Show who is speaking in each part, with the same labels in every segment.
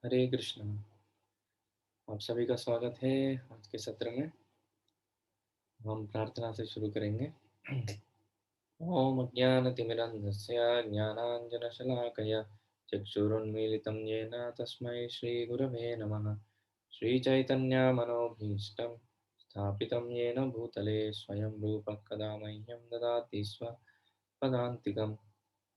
Speaker 1: हरे कृष्णा। आप सभी का स्वागत है आज के सत्र में। हम प्रार्थना से शुरू करेंगे। ओम अज्ञानतिमिरन्धस्य ज्ञानाञ्जनशलाकया चक्षुरुन्मीलितं येन तस्मै श्रीगुरवे नमः। श्रीचैतन्यमनोभीष्टं स्थापितं येन भूतले स्वयं रूपः कदा मह्यं ददाति स्वपदान्तिकं।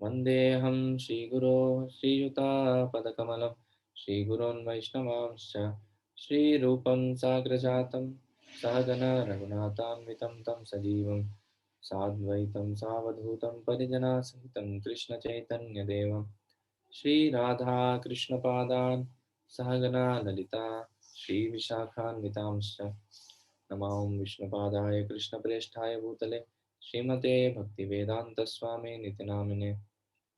Speaker 1: वन्देऽहं श्रीगुरो श्रीयुतापदकमलं श्रीगुरोन् वैष्णवांश्च श्रीरूपं साग्रजातं सहगना रघुनाथान्वितं तं सजीवं साद्वैतं सावधूतं परिजनासहितं कृष्णचैतन्यदेवं श्रीराधाकृष्णपादान् सहगना ललिता श्रीविशाखान्वितांश्च नमो विष्णुपादाय कृष्णप्रेष्ठाय भूतले श्रीमते भक्तिवेदान्तस्वामिनिति नामिने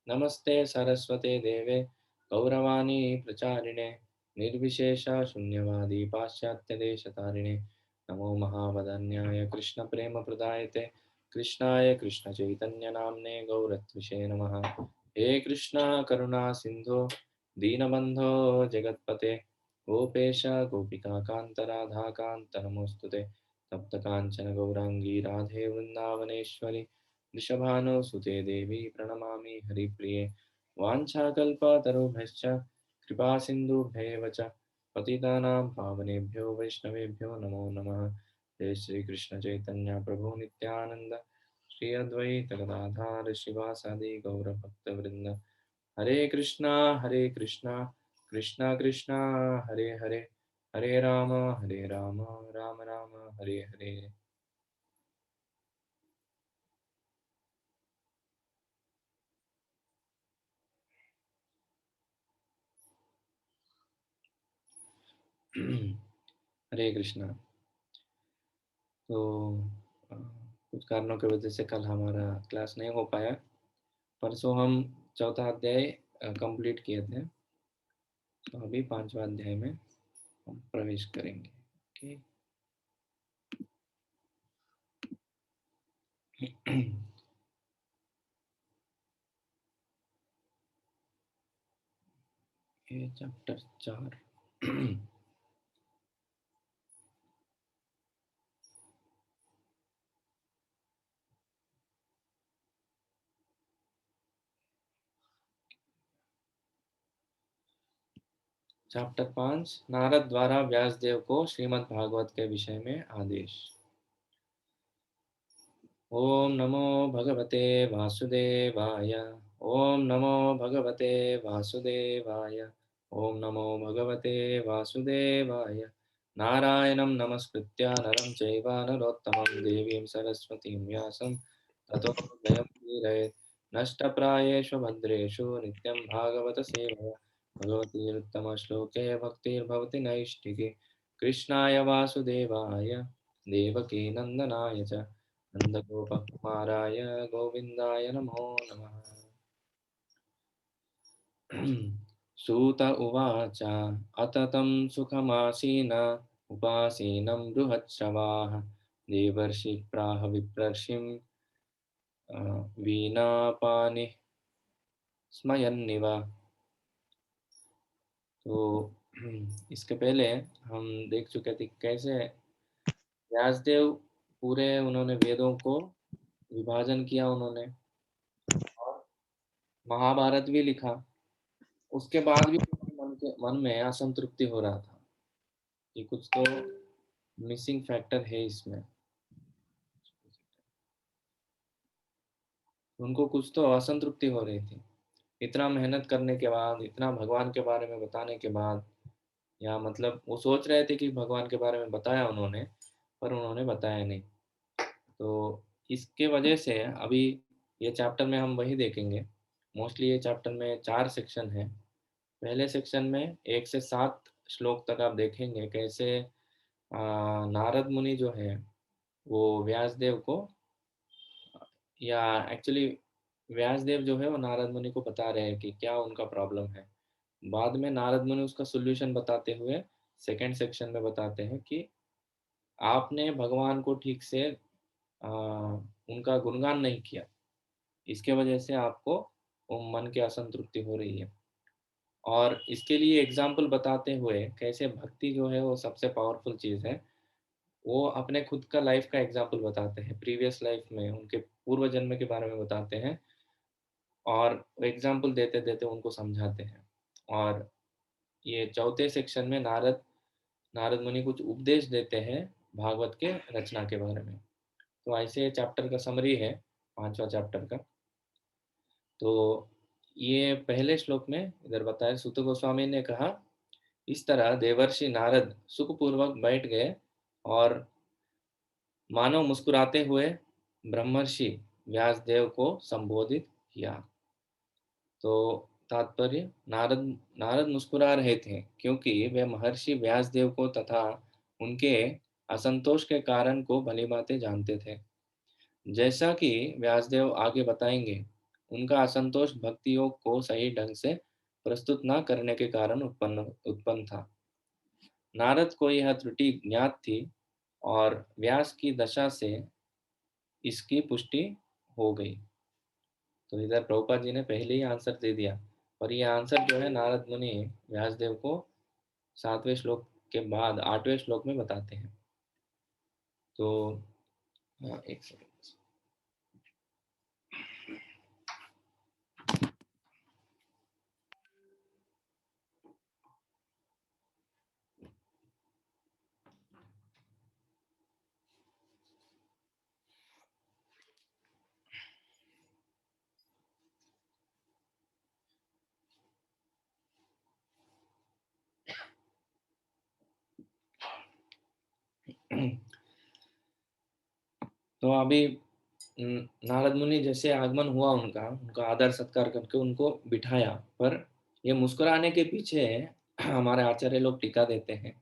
Speaker 1: नमस्ते सरस्वते देवे गौरवाणी प्रचारिणे निर्विशेष शून्यवादी पाश्चात्यदेशतारिणे नमो महावदन्याय कृष्णप्रेमप्रदायते कृष्णाय कृष्णचैतन्यनाम्ने गौरत्विषे नमः। हे कृष्णा करुणा सिन्धो दीनबन्धो जगत्पते गोपेश गोपिकान्त राधाकान्त नमोऽस्तुते तप्त काञ्चन गौराङ्गी राधे वृन्दावनेश्वरि वृषभानुसुते देवी प्रणमामि हरिप्रिये वाञ्छाकल्पतरुभ्यश्च कृपासिन्धुभ्येव च पतितानां पावनेभ्यो वैष्णवेभ्यो नमो नमः। जय श्री कृष्ण चैतन्य प्रभु नित्यानंद श्री अद्वैत गदाधर शिवासादि गौरभक्तवृंद। हरे कृष्णा कृष्णा कृष्णा हरे हरे हरे राम राम राम हरे हरे। हरे कृष्णा। तो कुछ कारणों की वजह से कल हमारा क्लास नहीं हो पाया। परसों हम चौथा अध्याय कंप्लीट किए थे, तो अभी पांचवा अध्याय में हम प्रवेश करेंगे। ओके। ये चैप्टर 4। चैप्टर 5 नारद द्वारा व्यासदेव को श्रीमद् भागवत के विषय में आदेश। ओम नमो भगवते वासुदेवाय। ओम नमो भगवते वासुदेवाय। ओम नमो भगवते वासुदेवाय। नारायणं नमस्कृत्य नरं चैव नरोत्तमं देवीं सरस्वतीं व्यासं ततो जयमुदीरयेत्। नष्टप्रायेषु भद्रेषु नित्यं भागवत सेवया भगवतीरुत्तमश्लोके भक्तिर्भवति नैष्ठिके। कृष्णाय वासुदेवाय देवकी नन्दनाय च नन्दगोपकुमाराय गोविन्दाय नमो नमः। सूत उवाच अततं सुखमासीन उपासीनं बृहत्सवाः देवर्षि प्राह विप्रर्षिं वीणापानि स्मयन्निव। तो इसके पहले हम देख चुके थे कैसे व्यासदेव पूरे उन्होंने वेदों को विभाजन किया उन्होंने, और महाभारत भी लिखा। उसके बाद भी मन में असंतृप्ति हो रहा था कि कुछ तो मिसिंग फैक्टर है इसमें। उनको कुछ तो असंतृप्ति हो रही थी। इतना मेहनत करने के बाद, इतना भगवान के बारे में बताने के बाद, या मतलब वो सोच रहे थे कि भगवान के बारे में बताया उन्होंने, पर उन्होंने बताया नहीं। तो इसके वजह से अभी ये चैप्टर में हम वही देखेंगे। मोस्टली ये चैप्टर में 4 सेक्शन है। पहले सेक्शन में 1 से 7 श्लोक तक आप देखेंगे कैसे नारद मुनि जो है वो व्यासदेव को, या एक्चुअली व्यासदेव जो है वो नारद मुनि को बता रहे हैं कि क्या उनका प्रॉब्लम है। बाद में नारद मुनि उसका सॉल्यूशन बताते हुए सेकंड सेक्शन में बताते हैं कि आपने भगवान को ठीक से उनका गुणगान नहीं किया, इसके वजह से आपको वो मन की असंतृप्ति हो रही है। और इसके लिए एग्जाम्पल बताते हुए कैसे भक्ति जो है वो सबसे पावरफुल चीज़ है, वो अपने खुद का लाइफ का एग्जाम्पल बताते हैं, प्रीवियस लाइफ में उनके पूर्व जन्म के बारे में बताते हैं और एग्जाम्पल देते देते उनको समझाते हैं। और ये चौथे सेक्शन में नारद नारद मुनि कुछ उपदेश देते हैं भागवत के रचना के बारे में। तो ऐसे चैप्टर का समरी है, पांचवा चैप्टर का। तो ये पहले श्लोक में इधर बताया, सुत गोस्वामी ने कहा, इस तरह देवर्षि नारद सुखपूर्वक बैठ गए और मानव मुस्कुराते हुए ब्रह्मर्षि व्यासदेव को संबोधित किया। तो तात्पर्य, नारद नारद मुस्कुरा रहे थे क्योंकि वे महर्षि व्यासदेव को तथा उनके असंतोष के कारण को भलीभांति जानते थे। जैसा कि व्यासदेव आगे बताएंगे, उनका असंतोष भक्तियों को सही ढंग से प्रस्तुत न करने के कारण उत्पन्न उत्पन्न था। नारद को यह त्रुटि ज्ञात थी और व्यास की दशा से इसकी पुष्टि हो गई। तो इधर प्रभुपाद जी ने पहले ही आंसर दे दिया, और ये आंसर जो है नारद मुनि व्यासदेव को 7वें श्लोक के बाद 8वें श्लोक में बताते हैं। तो हाँ, एक सेकंड। तो अभी नारद मुनि जैसे आगमन हुआ उनका उनका आदर सत्कार करके उनको बिठाया, पर ये मुस्कुराने के पीछे हमारे आचार्य लोग टीका देते हैं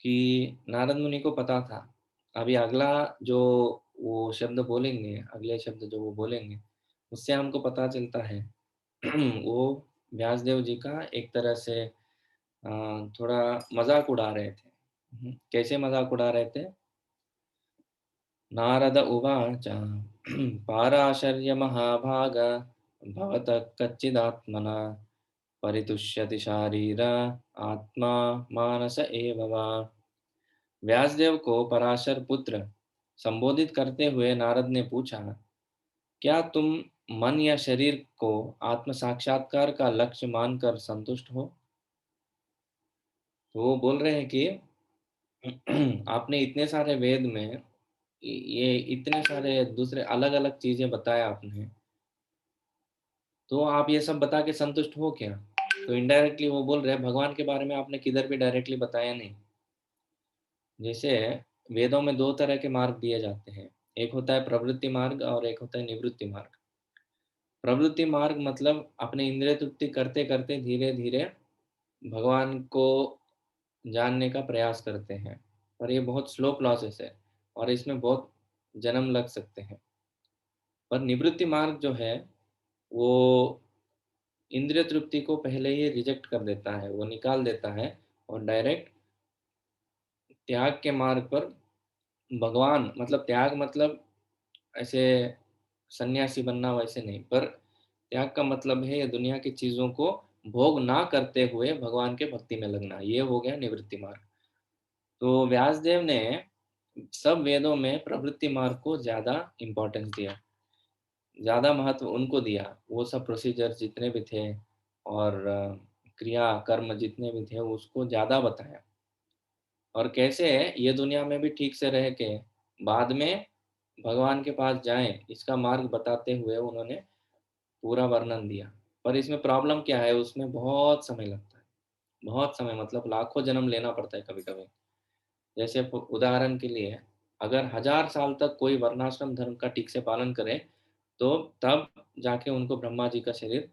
Speaker 1: कि नारद मुनि को पता था अभी अगला जो वो शब्द बोलेंगे, अगले शब्द जो वो बोलेंगे उससे हमको पता चलता है वो व्यासदेव जी का एक तरह से थोड़ा मजाक उड़ा रहे थे। कैसे मजाक उड़ा रहे थे? नारद उवाच पाराशर्य महाभाग भवतः कच्चिदात्मना परितुष्यति शारीर आत्मा मानस एव वा। व्यासदेव को पराशर पुत्र संबोधित करते हुए नारद ने पूछा, क्या तुम मन या शरीर को आत्म साक्षात्कार का लक्ष्य मानकर संतुष्ट हो? तो वो बोल रहे हैं कि आपने इतने सारे वेद में ये इतने सारे दूसरे अलग अलग चीजें बताया आपने, तो आप ये सब बता के संतुष्ट हो क्या? तो इनडायरेक्टली वो बोल रहे हैं भगवान के बारे में आपने किधर भी डायरेक्टली बताया नहीं। जैसे वेदों में दो तरह के मार्ग दिए जाते हैं, एक होता है प्रवृत्ति मार्ग और एक होता है निवृत्ति मार्ग। प्रवृत्ति मार्ग मतलब अपने इंद्रिय तृप्ति करते करते धीरे धीरे भगवान को जानने का प्रयास करते हैं, और ये बहुत स्लो प्रोसेस है और इसमें बहुत जन्म लग सकते हैं। पर निवृत्ति मार्ग जो है वो इंद्रिय तृप्ति को पहले ही रिजेक्ट कर देता है, वो निकाल देता है और डायरेक्ट त्याग के मार्ग पर भगवान, मतलब त्याग मतलब ऐसे सन्यासी बनना वैसे नहीं, पर त्याग का मतलब है ये दुनिया की चीजों को भोग ना करते हुए भगवान के भक्ति में लगना, ये हो गया निवृत्ति मार्ग। तो व्यासदेव ने सब वेदों में प्रवृत्ति मार्ग को ज्यादा इंपॉर्टेंस दिया, ज्यादा महत्व उनको दिया। वो सब प्रोसीजर जितने भी थे और क्रिया कर्म जितने भी थे उसको ज्यादा बताया, और कैसे ये दुनिया में भी ठीक से रह के बाद में भगवान के पास जाएं इसका मार्ग बताते हुए उन्होंने पूरा वर्णन दिया। पर इसमें प्रॉब्लम क्या है, उसमें बहुत समय लगता है, बहुत समय मतलब लाखों जन्म लेना पड़ता है कभी कभी। जैसे उदाहरण के लिए, अगर 1000 साल तक कोई वर्णाश्रम धर्म का ठीक से पालन करे तो तब जाके उनको ब्रह्मा जी का शरीर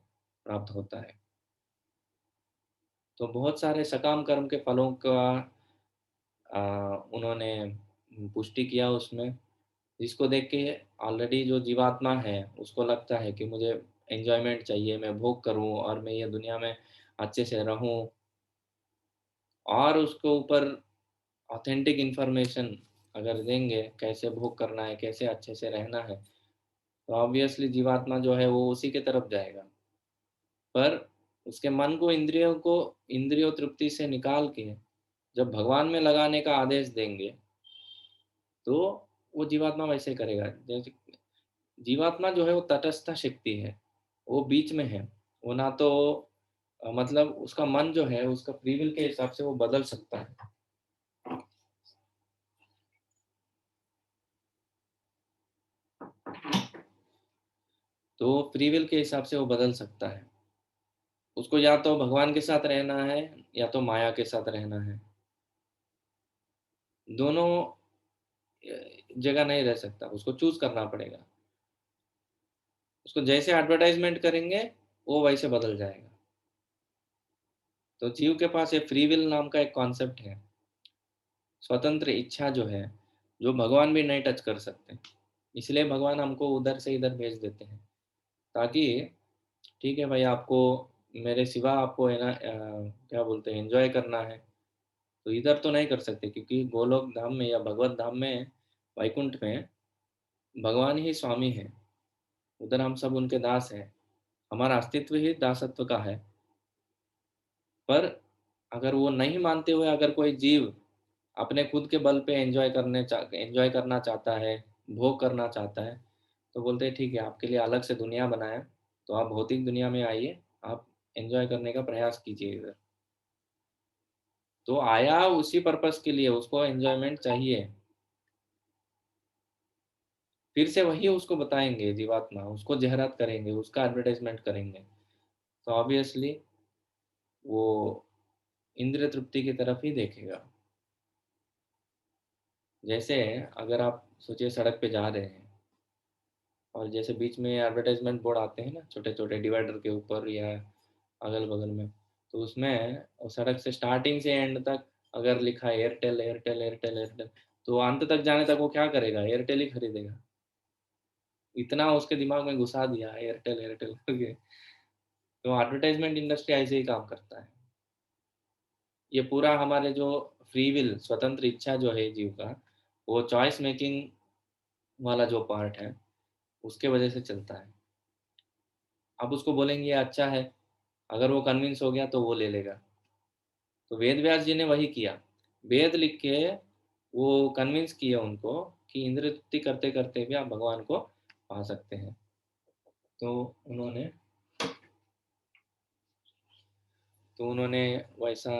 Speaker 1: प्राप्त होता है। तो बहुत सारे सकाम कर्म के फलों का उन्होंने पुष्टि किया उसमें, जिसको देख के ऑलरेडी जो जीवात्मा है उसको लगता है कि मुझे एंजॉयमेंट चाहिए, मैं भोग करूं और मैं ये दुनिया में अच्छे से रहूं, और उसके ऊपर ऑथेंटिक इंफॉर्मेशन अगर देंगे कैसे भोग करना है, कैसे अच्छे से रहना है, तो ऑब्वियसली जीवात्मा जो है वो उसी के तरफ जाएगा। पर उसके मन को इंद्रियों तृप्ति से निकाल के जब भगवान में लगाने का आदेश देंगे तो वो जीवात्मा वैसे करेगा। जैसे जीवात्मा जो है वो तटस्थ शक्ति है, वो बीच में है। वो ना तो मतलब उसका मन जो है उसका फ्री विल के हिसाब से वो बदल सकता है। तो फ्री विल के हिसाब से वो बदल सकता है। उसको या तो भगवान के साथ रहना है या तो माया के साथ रहना है। दोनों जगह नहीं रह सकता, उसको चूज करना पड़ेगा। उसको जैसे एडवर्टाइजमेंट करेंगे वो वैसे बदल जाएगा। तो जीव के पास ये फ्री विल नाम का एक कॉन्सेप्ट है, स्वतंत्र इच्छा जो है, जो भगवान भी नहीं टच कर सकते। इसलिए भगवान हमको उधर से इधर भेज देते हैं ताकि ठीक है भाई, आपको मेरे सिवा आपको है ना क्या बोलते हैं एंजॉय करना है तो इधर तो नहीं कर सकते, क्योंकि गोलोक धाम में या भगवत धाम में, वैकुंठ में भगवान ही स्वामी है। उधर हम सब उनके दास हैं, हमारा अस्तित्व ही दासत्व का है। पर अगर वो नहीं मानते हुए अगर कोई जीव अपने खुद के बल पे एंजॉय करना चाहता है, भोग करना चाहता है, तो बोलते हैं ठीक है, आपके लिए अलग से दुनिया बनाया, तो आप भौतिक दुनिया में आइए, आप एंजॉय करने का प्रयास कीजिए इधर। तो आया उसी पर्पस के लिए, उसको एंजॉयमेंट चाहिए। फिर से वही उसको बताएंगे जीवात्मा, उसको जहरात करेंगे, उसका एडवर्टाइजमेंट करेंगे, तो ऑब्वियसली वो इंद्रिय तृप्ति की तरफ ही देखेगा। जैसे अगर आप सोचिए सड़क पे जा रहे हैं और जैसे बीच में एडवर्टाइजमेंट बोर्ड आते हैं ना, छोटे छोटे डिवाइडर के ऊपर या अगल बगल में, तो उसमें वो सड़क से स्टार्टिंग से एंड तक अगर लिखा है एयरटेल एयरटेल एयरटेल एयरटेल, तो अंत तक जाने तक वो क्या करेगा, एयरटेल ही खरीदेगा। इतना उसके दिमाग में घुसा दिया है एयरटेल एयरटेल करके। तो एडवर्टाइजमेंट इंडस्ट्री ऐसे ही काम करता है। ये पूरा हमारे जो फ्री विल स्वतंत्र इच्छा जो है जीव का, वो चॉइस मेकिंग वाला जो पार्ट है उसके वजह से चलता है। आप उसको बोलेंगे ये अच्छा है, अगर वो कन्विंस हो गया तो वो ले लेगा। तो वेद व्यास जी ने वही किया, वेद लिख के वो कन्विंस किया उनको कि इंद्रिय तृप्ति करते करते भी आप भगवान को पा सकते हैं। तो उन्होंने उन्होंने वैसा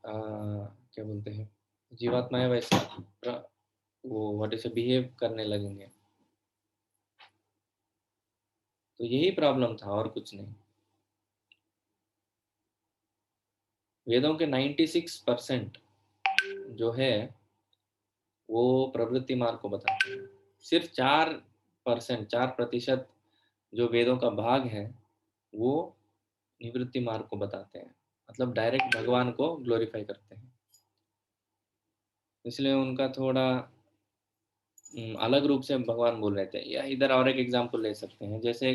Speaker 1: क्या बोलते हैं, जीवात्माएं वैसा वो व्हाट इज बिहेव करने लगेंगे। तो यही प्रॉब्लम था और कुछ नहीं। वेदों के 96% जो है वो प्रवृत्ति मार्ग को बताते हैं। सिर्फ 4%, 4% जो वेदों का भाग है वो निवृत्ति मार्ग को बताते हैं, मतलब डायरेक्ट भगवान को ग्लोरीफाई करते हैं। इसलिए उनका थोड़ा अलग रूप से भगवान बोल रहे थे। या इधर और एक एग्जांपल ले सकते हैं, जैसे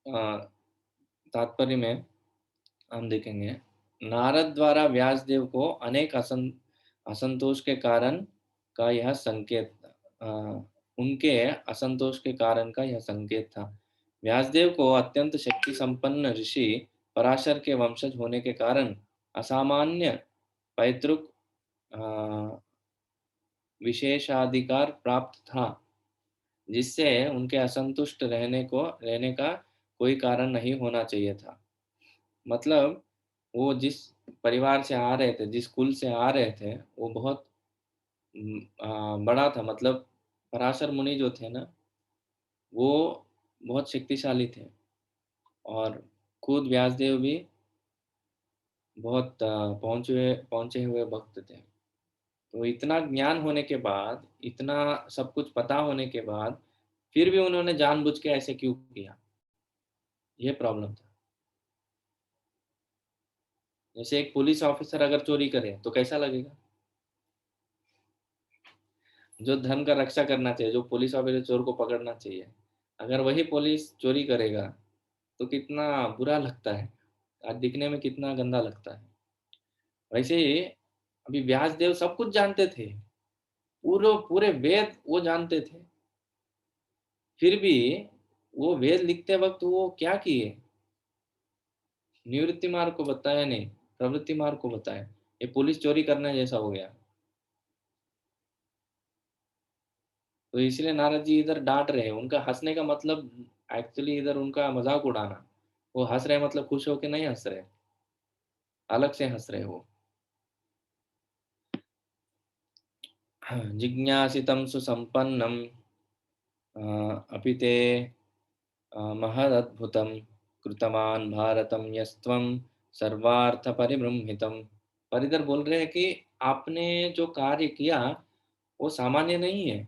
Speaker 1: अ, तात्पर्य में हम देखेंगे, नारद द्वारा व्यासदेव को अनेक असंतोष के कारण का यह संकेत अ, उनके असंतोष के कारण का यह संकेत था। व्यासदेव को अत्यंत शक्ति संपन्न ऋषि पराशर के वंशज होने के कारण असामान्य पैतृक अ, विशेषाधिकार प्राप्त था, जिससे उनके असंतुष्ट रहने का कोई कारण नहीं होना चाहिए था। मतलब वो जिस परिवार से आ रहे थे, जिस कुल से आ रहे थे, वो बहुत बड़ा था। मतलब पराशर मुनि जो थे ना, वो बहुत शक्तिशाली थे, और खुद व्यासदेव भी बहुत पहुंचे हुए भक्त थे। तो इतना ज्ञान होने के बाद, इतना सब कुछ पता होने के बाद, फिर भी उन्होंने जानबूझ के ऐसे क्यों किया, ये प्रॉब्लम था। जैसे एक पुलिस ऑफिसर अगर चोरी करे तो कैसा लगेगा? जो धर्म का रक्षा करना चाहिए, जो पुलिस ऑफिसर चोर को पकड़ना चाहिए, अगर वही पुलिस चोरी करेगा तो कितना बुरा लगता है, आज दिखने में कितना गंदा लगता है। वैसे ही अभी व्यासदेव सब कुछ जानते थे, पूरे पूरे वेद वो जानते थे, फिर भी वो वेद लिखते वक्त वो क्या किए, निवृत्ति मार्ग को बताया नहीं, प्रवृत्ति मार्ग को बताया। ये पुलिस चोरी करने जैसा हो गया। तो इसलिए नारद जी इधर डांट रहे हैं। उनका हंसने का मतलब एक्चुअली इधर उनका मजाक उड़ाना। वो हंस रहे मतलब खुश होके नहीं हंस रहे, अलग से हंस रहे वो। जिज्ञासितं सुसम्पन्नं अपि ते महदद्भुतं कृतवान् भारतं यस्त्वं सर्वार्थपरिबृंहितम्। पर इधर बोल रहे हैं कि आपने जो कार्य किया वो सामान्य नहीं है,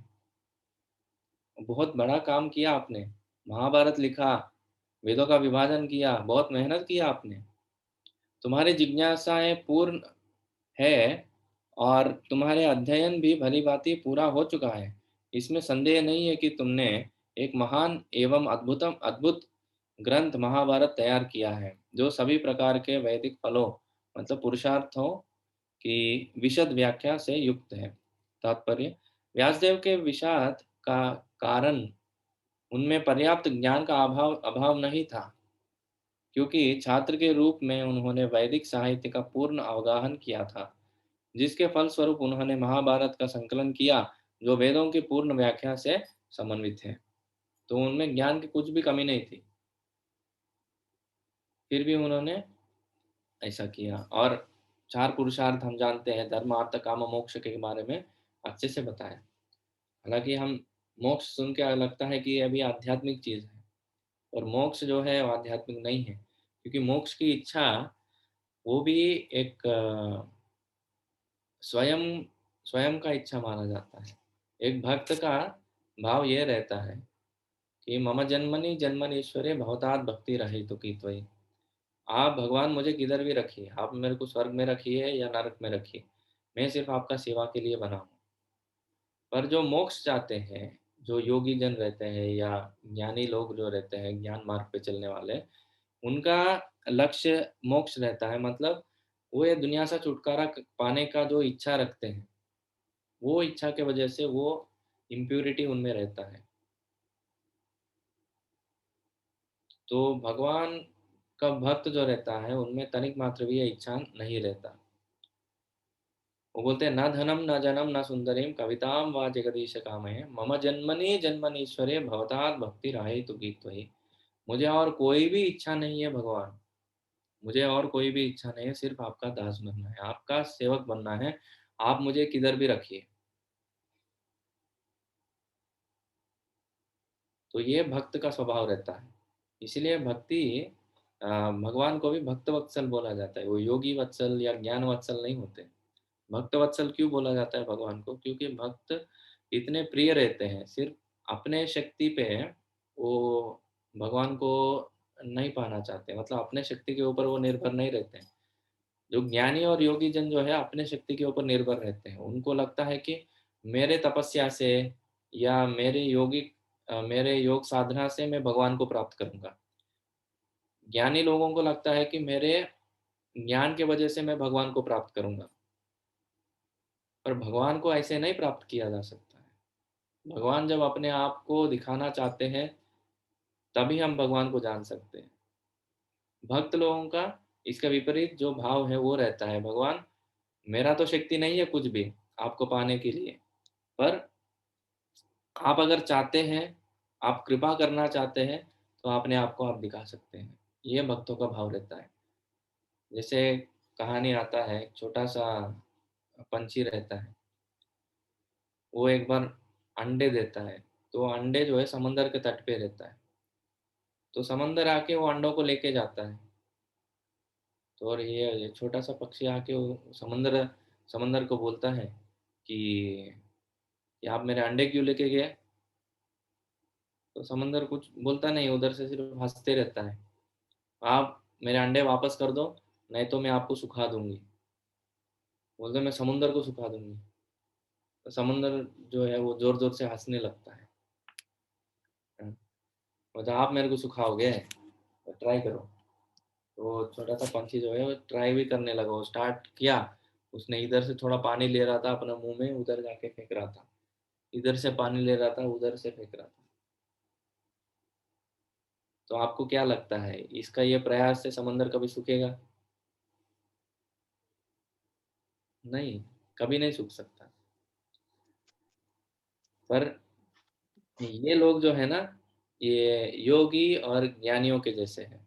Speaker 1: बहुत बड़ा काम किया आपने। महाभारत लिखा, वेदों का विभाजन किया, बहुत मेहनत किया आपने। तुम्हारी जिज्ञासाएं पूर्ण है और तुम्हारे अध्ययन भी भली भांति पूरा हो चुका है। इसमें संदेह नहीं है कि तुमने एक महान एवं अद्भुत ग्रंथ महाभारत तैयार किया है, जो सभी प्रकार के वैदिक फलों मतलब पुरुषार्थों की विशद व्याख्या से युक्त है। तात्पर्य, व्यासदेव के विषाद का कारण उनमें पर्याप्त ज्ञान का अभाव अभाव नहीं था, क्योंकि छात्र के रूप में उन्होंने वैदिक साहित्य का पूर्ण अवगाहन किया था, जिसके फलस्वरूप उन्होंने महाभारत का संकलन किया, जो वेदों की पूर्ण व्याख्या से समन्वित है। तो उनमें ज्ञान की कुछ भी कमी नहीं थी, फिर भी उन्होंने ऐसा किया। और चार पुरुषार्थ हम जानते हैं, धर्म अर्थ काम मोक्ष के बारे में अच्छे से बताया। हालांकि हम मोक्ष सुन के लगता है कि ये अभी आध्यात्मिक चीज है, और मोक्ष जो है वो आध्यात्मिक नहीं है, क्योंकि मोक्ष की इच्छा वो भी एक स्वयं स्वयं का इच्छा माना जाता है। एक भक्त का भाव ये रहता है कि मम जन्मनि जन्मनीश्वरे भवतात् भक्ति रहे तो की त्वयि। आप भगवान मुझे किधर भी रखिए, आप मेरे को स्वर्ग में रखिए या नरक में रखिए, मैं सिर्फ आपका सेवा के लिए बना हूँ। पर जो मोक्ष चाहते हैं, जो योगी जन रहते हैं या ज्ञानी लोग जो रहते हैं, ज्ञान मार्ग पे चलने वाले, उनका लक्ष्य मोक्ष रहता है। मतलब वो ये दुनिया से छुटकारा पाने का जो इच्छा रखते हैं, वो इच्छा के वजह से वो इम्प्योरिटी उनमें रहता है। तो भगवान का भक्त जो रहता है उनमें तनिक मात्र भी ये इच्छा नहीं रहता। वो बोलते हैं, न धनम न जनम न सुंदरीम कविताम वा जगदीश कामये मम जन्मनि जन्मनीश्वरे भवतात् भक्ति राहे तु गीत। मुझे और कोई भी इच्छा नहीं है भगवान, मुझे और कोई भी इच्छा नहीं है, सिर्फ आपका दास बनना है, आपका सेवक बनना है। आप मुझे किधर भी रखिए। तो ये भक्त का स्वभाव रहता है। इसलिए भक्ति भगवान को भी भक्त वत्सल बोला जाता है। वो योगी वत्सल या ज्ञान वत्सल नहीं होते। भक्त वत्सल क्यों बोला जाता है भगवान को? क्योंकि भक्त इतने प्रिय रहते हैं, सिर्फ अपने शक्ति पे वो भगवान को नहीं पाना चाहते, मतलब अपने शक्ति के ऊपर वो निर्भर नहीं रहते हैं। जो ज्ञानी और योगी जन जो है अपने शक्ति के ऊपर निर्भर रहते हैं। उनको लगता है कि मेरे तपस्या से या मेरे योग साधना से मैं भगवान को प्राप्त करूंगा। ज्ञानी लोगों को लगता है कि मेरे ज्ञान के वजह से मैं भगवान को प्राप्त करूंगा। पर भगवान को ऐसे नहीं प्राप्त किया जा सकता है। भगवान जब अपने आप को दिखाना चाहते हैं तभी हम भगवान को जान सकते हैं। भक्त लोगों का इसका विपरीत जो भाव है वो रहता है, भगवान मेरा तो शक्ति नहीं है कुछ भी आपको पाने के लिए, पर आप अगर चाहते हैं, आप कृपा करना चाहते हैं, तो अपने आप को आप दिखा सकते हैं। ये भक्तों का भाव रहता है। जैसे कहानी आता है, एक छोटा सा पंछी रहता है, वो एक बार अंडे देता है। तो अंडे जो है समंदर के तट पे रहता है। तो समंदर आके वो अंडों को लेके जाता है। तो और ये छोटा सा पक्षी आके वो समंदर समंदर को बोलता है कि आप मेरे अंडे क्यों लेके गए? तो समंदर कुछ बोलता नहीं, उधर से सिर्फ हंसते रहता है। आप मेरे अंडे वापस कर दो, नहीं तो मैं आपको सुखा दूंगी। बोलते मैं समुंदर को सुखा दूंगी। तो समुंदर जो है वो जोर जोर से हंसने लगता है। बोलता आप मेरे को सुखाओगे, तो ट्राई करो। तो छोटा सा पंछी जो है वो ट्राई भी करने लगा, वो स्टार्ट किया। उसने इधर से थोड़ा पानी ले रहा था अपने मुंह में, उधर जाके फेंक रहा था। इधर से पानी ले रहा था, उधर से फेंक रहा था। तो आपको क्या लगता है, इसका ये प्रयास से समंदर कभी सूखेगा? नहीं, कभी नहीं सूख सकता। पर ये लोग जो है ना, ये योगी और ज्ञानियों के जैसे हैं,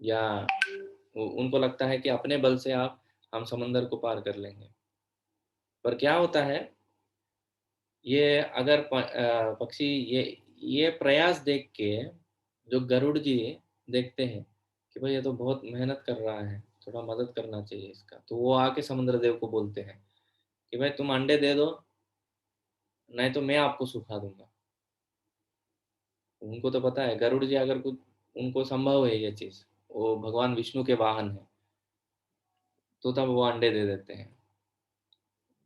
Speaker 1: या उनको लगता है कि अपने बल से आप हम समंदर को पार कर लेंगे। पर क्या होता है, ये अगर पक्षी ये प्रयास देख के जो गरुड़ जी देखते हैं कि भाई ये तो बहुत मेहनत कर रहा है, थोड़ा मदद करना चाहिए इसका, तो वो आके समुद्र देव को बोलते हैं कि भाई तुम अंडे दे दो, नहीं तो मैं आपको सुखा दूंगा। उनको तो पता है गरुड़ जी, अगर कुछ उनको संभव है ये चीज, वो भगवान विष्णु के वाहन है, तो तब वो अंडे दे देते हैं।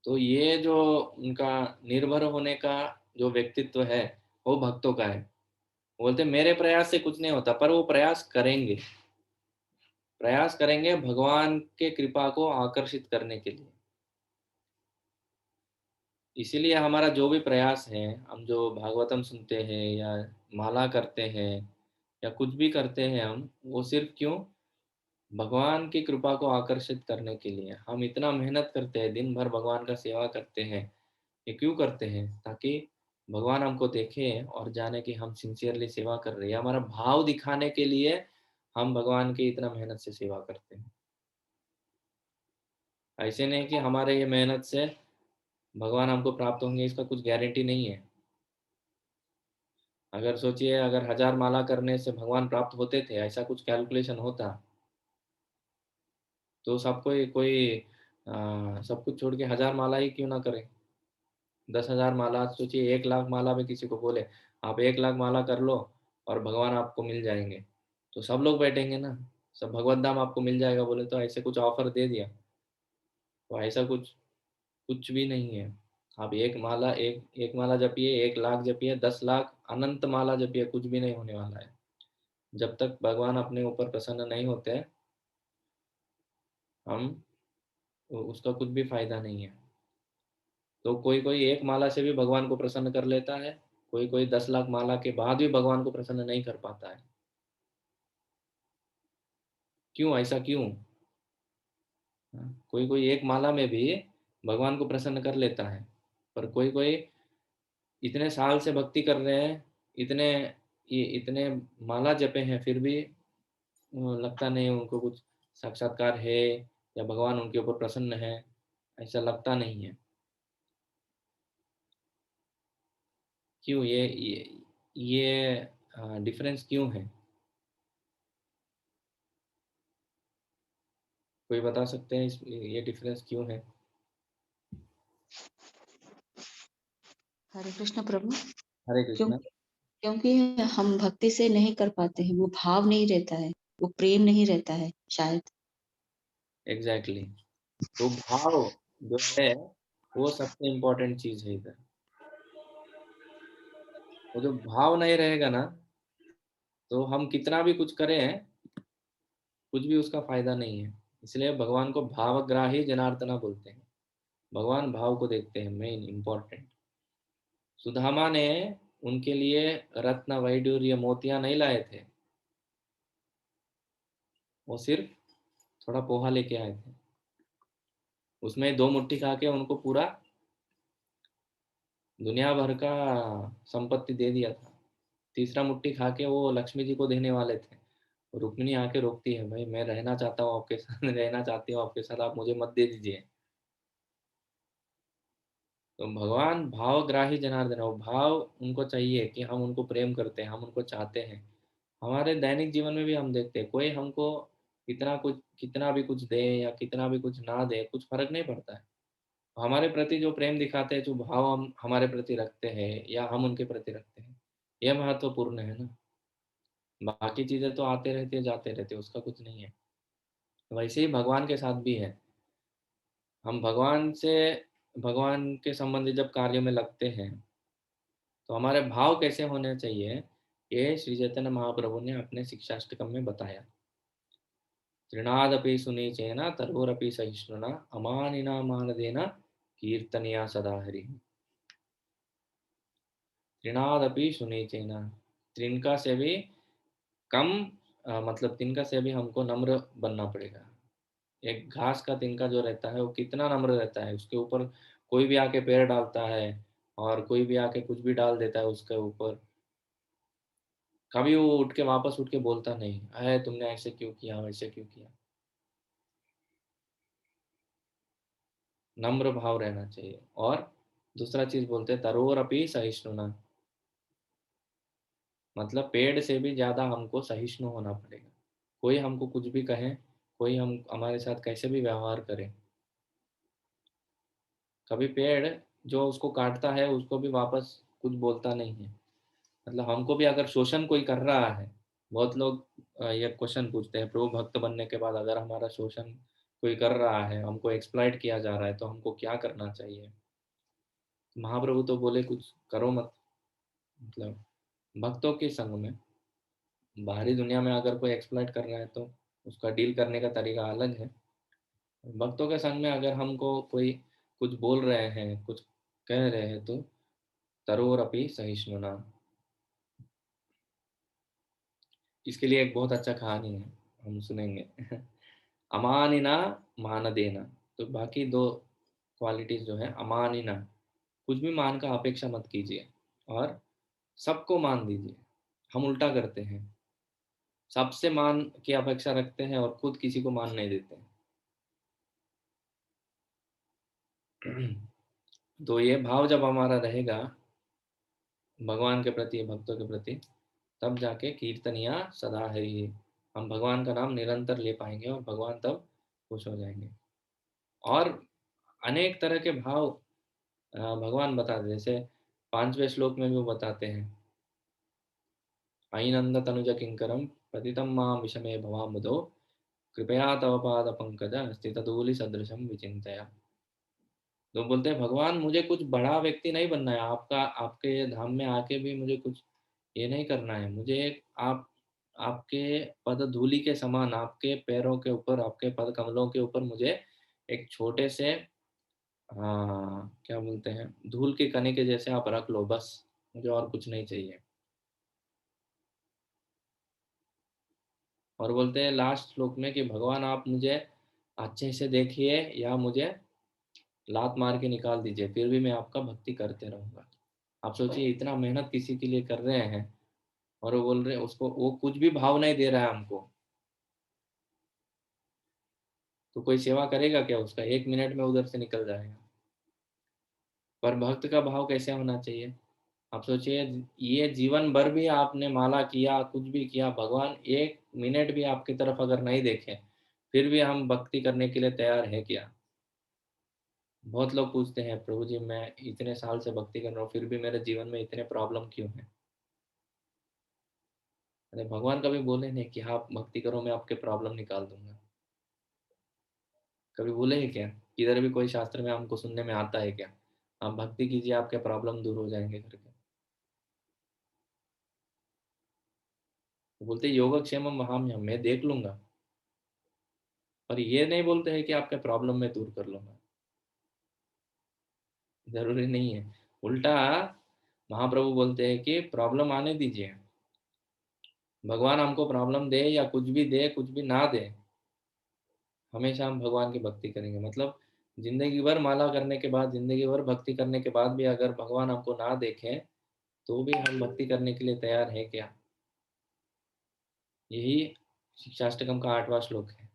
Speaker 1: तो ये जो उनका निर्भर होने का जो व्यक्तित्व है, वो भक्तों का है। बोलते मेरे प्रयास से कुछ नहीं होता, पर वो प्रयास करेंगे भगवान के कृपा को आकर्षित करने के लिए। इसीलिए हमारा जो भी प्रयास है, हम जो भागवतम सुनते हैं या माला करते हैं या कुछ भी करते हैं हम, वो सिर्फ क्यों, भगवान की कृपा को आकर्षित करने के लिए। हम इतना मेहनत करते हैं, दिन भर भगवान का सेवा करते हैं, ये क्यों करते हैं? ताकि भगवान हमको देखे और जाने कि हम सिंसियरली सेवा कर रहे हैं। हमारा भाव दिखाने के लिए हम भगवान की इतना मेहनत से सेवा करते हैं। ऐसे नहीं कि हमारे ये मेहनत से भगवान हमको प्राप्त होंगे, इसका कुछ गारंटी नहीं है। अगर सोचिए, अगर 1000 माला करने से भगवान प्राप्त होते थे, ऐसा कुछ कैलकुलेशन होता, तो सबको कोई सब कुछ छोड़ के 1000 माला ही क्यों ना करे। 10,000 माला, सोचिए 1 लाख माला में किसी को बोले आप 1 लाख माला कर लो और भगवान आपको मिल जाएंगे, तो सब लोग बैठेंगे ना, सब भगवत धाम आपको मिल जाएगा बोले, तो ऐसे कुछ ऑफर दे दिया। तो ऐसा कुछ कुछ भी नहीं है। आप एक माला जपिए, 1 लाख जपिए, 10 लाख, अनंत माला जपिए, कुछ भी नहीं होने वाला है। जब तक भगवान अपने ऊपर प्रसन्न नहीं होते, हम उसका कुछ भी फायदा नहीं है। तो कोई कोई 1 माला से भी भगवान को प्रसन्न कर लेता है, कोई कोई 10 लाख माला के बाद भी भगवान को प्रसन्न नहीं कर पाता है। क्यों, ऐसा क्यों? हाँ, कोई कोई 1 माला में भी भगवान को प्रसन्न कर लेता है, पर कोई कोई इतने साल से भक्ति कर रहे हैं, इतने ये इतने माला जपे हैं, फिर भी लगता नहीं उनको कुछ साक्षात्कार है या भगवान उनके ऊपर प्रसन्न है, ऐसा लगता नहीं है। क्यों, ये डिफरेंस क्यों है? कोई बता सकते हैं ये डिफरेंस क्यों है?
Speaker 2: हरे कृष्ण प्रभु।
Speaker 1: हरे
Speaker 2: क्यों?
Speaker 1: कृष्णा।
Speaker 2: क्योंकि हम भक्ति से नहीं कर पाते हैं, वो भाव नहीं रहता है, वो प्रेम नहीं रहता है शायद।
Speaker 1: एग्जैक्टली तो भाव जो है, वो सबसे इम्पोर्टेंट चीज है इधर। वो जो भाव नहीं रहेगा ना, तो हम कितना भी कुछ करें, कुछ भी उसका फायदा नहीं है। इसलिए भगवान को भावग्राही जनार्दना बोलते हैं। भगवान भाव को देखते हैं, मेन इम्पोर्टेंट। सुदामा ने उनके लिए रत्न वैडूर्य मोतियां नहीं लाए थे, वो सिर्फ थोड़ा पोहा लेके आए थे। उसमें 2 मुट्ठी खा के उनको पूरा दुनिया भर का संपत्ति दे दिया था। तीसरा मुट्ठी खा के वो लक्ष्मी जी को देने वाले थे। रुक्मिणी आके रोकती है, भाई मैं रहना चाहता हूँ आपके साथ रहना चाहती हूँ आपके साथ, आप मुझे मत दे दीजिए। तो भगवान भावग्राही जनार्दन है, वो भाव उनको चाहिए कि हम उनको प्रेम करते हैं, हम उनको चाहते हैं। हमारे दैनिक जीवन में भी हम देखते हैं, कोई हमको कितना भी कुछ दे या कितना भी कुछ ना दे, कुछ फर्क नहीं पड़ता है। हमारे प्रति जो प्रेम दिखाते हैं, जो भाव हम हमारे प्रति रखते हैं या हम उनके प्रति रखते हैं, यह महत्वपूर्ण है ना। बाकी चीजें तो आते रहती है जाते रहते हैं, उसका कुछ नहीं है। वैसे ही भगवान के साथ भी है। हम भगवान के संबंधी जब कार्य में लगते हैं, तो हमारे भाव कैसे होने चाहिए, ये श्री चैतन्य महाप्रभु ने अपने शिक्षाष्टकम में बताया। तृणादपि सुनीचेन तरोरपि सहिष्णुना अमानिना मानदेन कीर्तनिया सदा हरि। तृणादपि सुनीचेन, त्रिनका से भी कम मतलब तिनका से भी हमको नम्र बनना पड़ेगा। एक घास का तिनका जो रहता है वो कितना नम्र रहता है, उसके ऊपर कोई भी आके पैर डालता है और कोई भी आके कुछ भी डाल देता है उसके ऊपर, कभी वो उठ के वापस उठ के बोलता नहीं है तुमने ऐसे क्यों किया वैसे क्यों किया। नम्र भाव रहना चाहिए। और दूसरा चीज बोलते हैं तरोर अपी सहिष्णुना, मतलब पेड़ से भी ज्यादा हमको सहिष्णु होना पड़ेगा। कोई हमको कुछ भी कहे, कोई हम हमारे साथ कैसे भी व्यवहार करे, कभी पेड़ जो उसको काटता है उसको भी वापस कुछ बोलता नहीं है। मतलब हमको भी अगर शोषण कोई कर रहा है, बहुत लोग ये क्वेश्चन पूछते हैं प्रभु भक्त बनने के बाद अगर हमारा शोषण कोई कर रहा है, हमको एक्सप्लॉइट किया जा रहा है, तो हमको क्या करना चाहिए। महाप्रभु तो बोले कुछ करो मत। मतलब भक्तों के संग में, बाहरी दुनिया में अगर कोई एक्सप्लॉइट कर रहा है तो उसका डील करने का तरीका अलग है। भक्तों के संग में अगर हमको कोई कुछ बोल रहे हैं, कुछ कह रहे हैं, तो तरोर अपि सहिष्णुना। इसके लिए एक बहुत अच्छा कहानी है, हम सुनेंगे। अमानिना मान देना। तो बाकी दो क्वालिटीज जो है, अमानिना, कुछ भी मान का अपेक्षा मत कीजिए, और सबको मान दीजिए। हम उल्टा करते हैं, सबसे मान की अपेक्षा रखते हैं और खुद किसी को मान नहीं देते हैं। तो ये भाव जब हमारा रहेगा भगवान के प्रति, भक्तों के प्रति, तब जाके कीर्तनिया सदा हरि, हम भगवान का नाम निरंतर ले पाएंगे और भगवान तब खुश हो जाएंगे। और अनेक तरह के भाव भगवान बताते, जैसे 5वें श्लोक में भी वो बताते हैं, अयिनंद तनुज किंकरम पतितं मां विषमे भवामुदो कृपया तव पाद पंकज स्थितधूलि सदृशम विचिंतया। तो बोलते हैं भगवान मुझे कुछ बड़ा व्यक्ति नहीं बनना है, आपका आपके धाम में आके भी मुझे कुछ ये नहीं करना है। मुझे आप आपके पद धूलि के समान, आपके पैरों के ऊपर, आपके पद कमलों के ऊपर मुझे एक छोटे से, हाँ क्या बोलते हैं, धूल के कने के जैसे आप रख लो बस, मुझे और कुछ नहीं चाहिए। और बोलते हैं लास्ट श्लोक में कि भगवान आप मुझे अच्छे से देखिए या मुझे लात मार के निकाल दीजिए, फिर भी मैं आपका भक्ति करते रहूंगा। आप सोचिए इतना मेहनत किसी के लिए कर रहे हैं, और वो बोल रहे हैं उसको, वो कुछ भी भाव नहीं दे रहा है हमको, तो कोई सेवा करेगा क्या उसका, 1 मिनट में उधर से निकल जाएगा। पर भक्त का भाव कैसे होना चाहिए, आप सोचिए, ये जीवन भर भी आपने माला किया, कुछ भी किया, भगवान 1 मिनट भी आपकी तरफ अगर नहीं देखे, फिर भी हम भक्ति करने के लिए तैयार है क्या। बहुत लोग पूछते हैं प्रभु जी मैं इतने साल से भक्ति कर रहा हूँ, फिर भी मेरे जीवन में इतने प्रॉब्लम क्यों है। अरे भगवान कभी बोले नहीं कि आप भक्ति करो मैं आपके प्रॉब्लम निकाल दूंगा, कभी बोले हैं क्या। किधर भी कोई शास्त्र में हमको सुनने में आता है क्या, आप भक्ति कीजिए आपके प्रॉब्लम दूर हो जाएंगे करके। वो बोलते योगक्षेमम वहाम्यहम, मैं देख लूंगा, और ये नहीं बोलते हैं कि आपके प्रॉब्लम में दूर कर लूंगा। जरूरी नहीं है, उल्टा महाप्रभु बोलते हैं कि प्रॉब्लम आने दीजिए, भगवान हमको प्रॉब्लम दे या कुछ भी दे कुछ भी ना दे, हमेशा हम भगवान की भक्ति करेंगे। मतलब जिंदगी भर माला करने के बाद, जिंदगी भर भक्ति करने के बाद भी अगर भगवान हमको ना देखें, तो भी हम भक्ति करने के लिए तैयार है क्या। यही शिक्षाष्टकम का 8वां श्लोक है।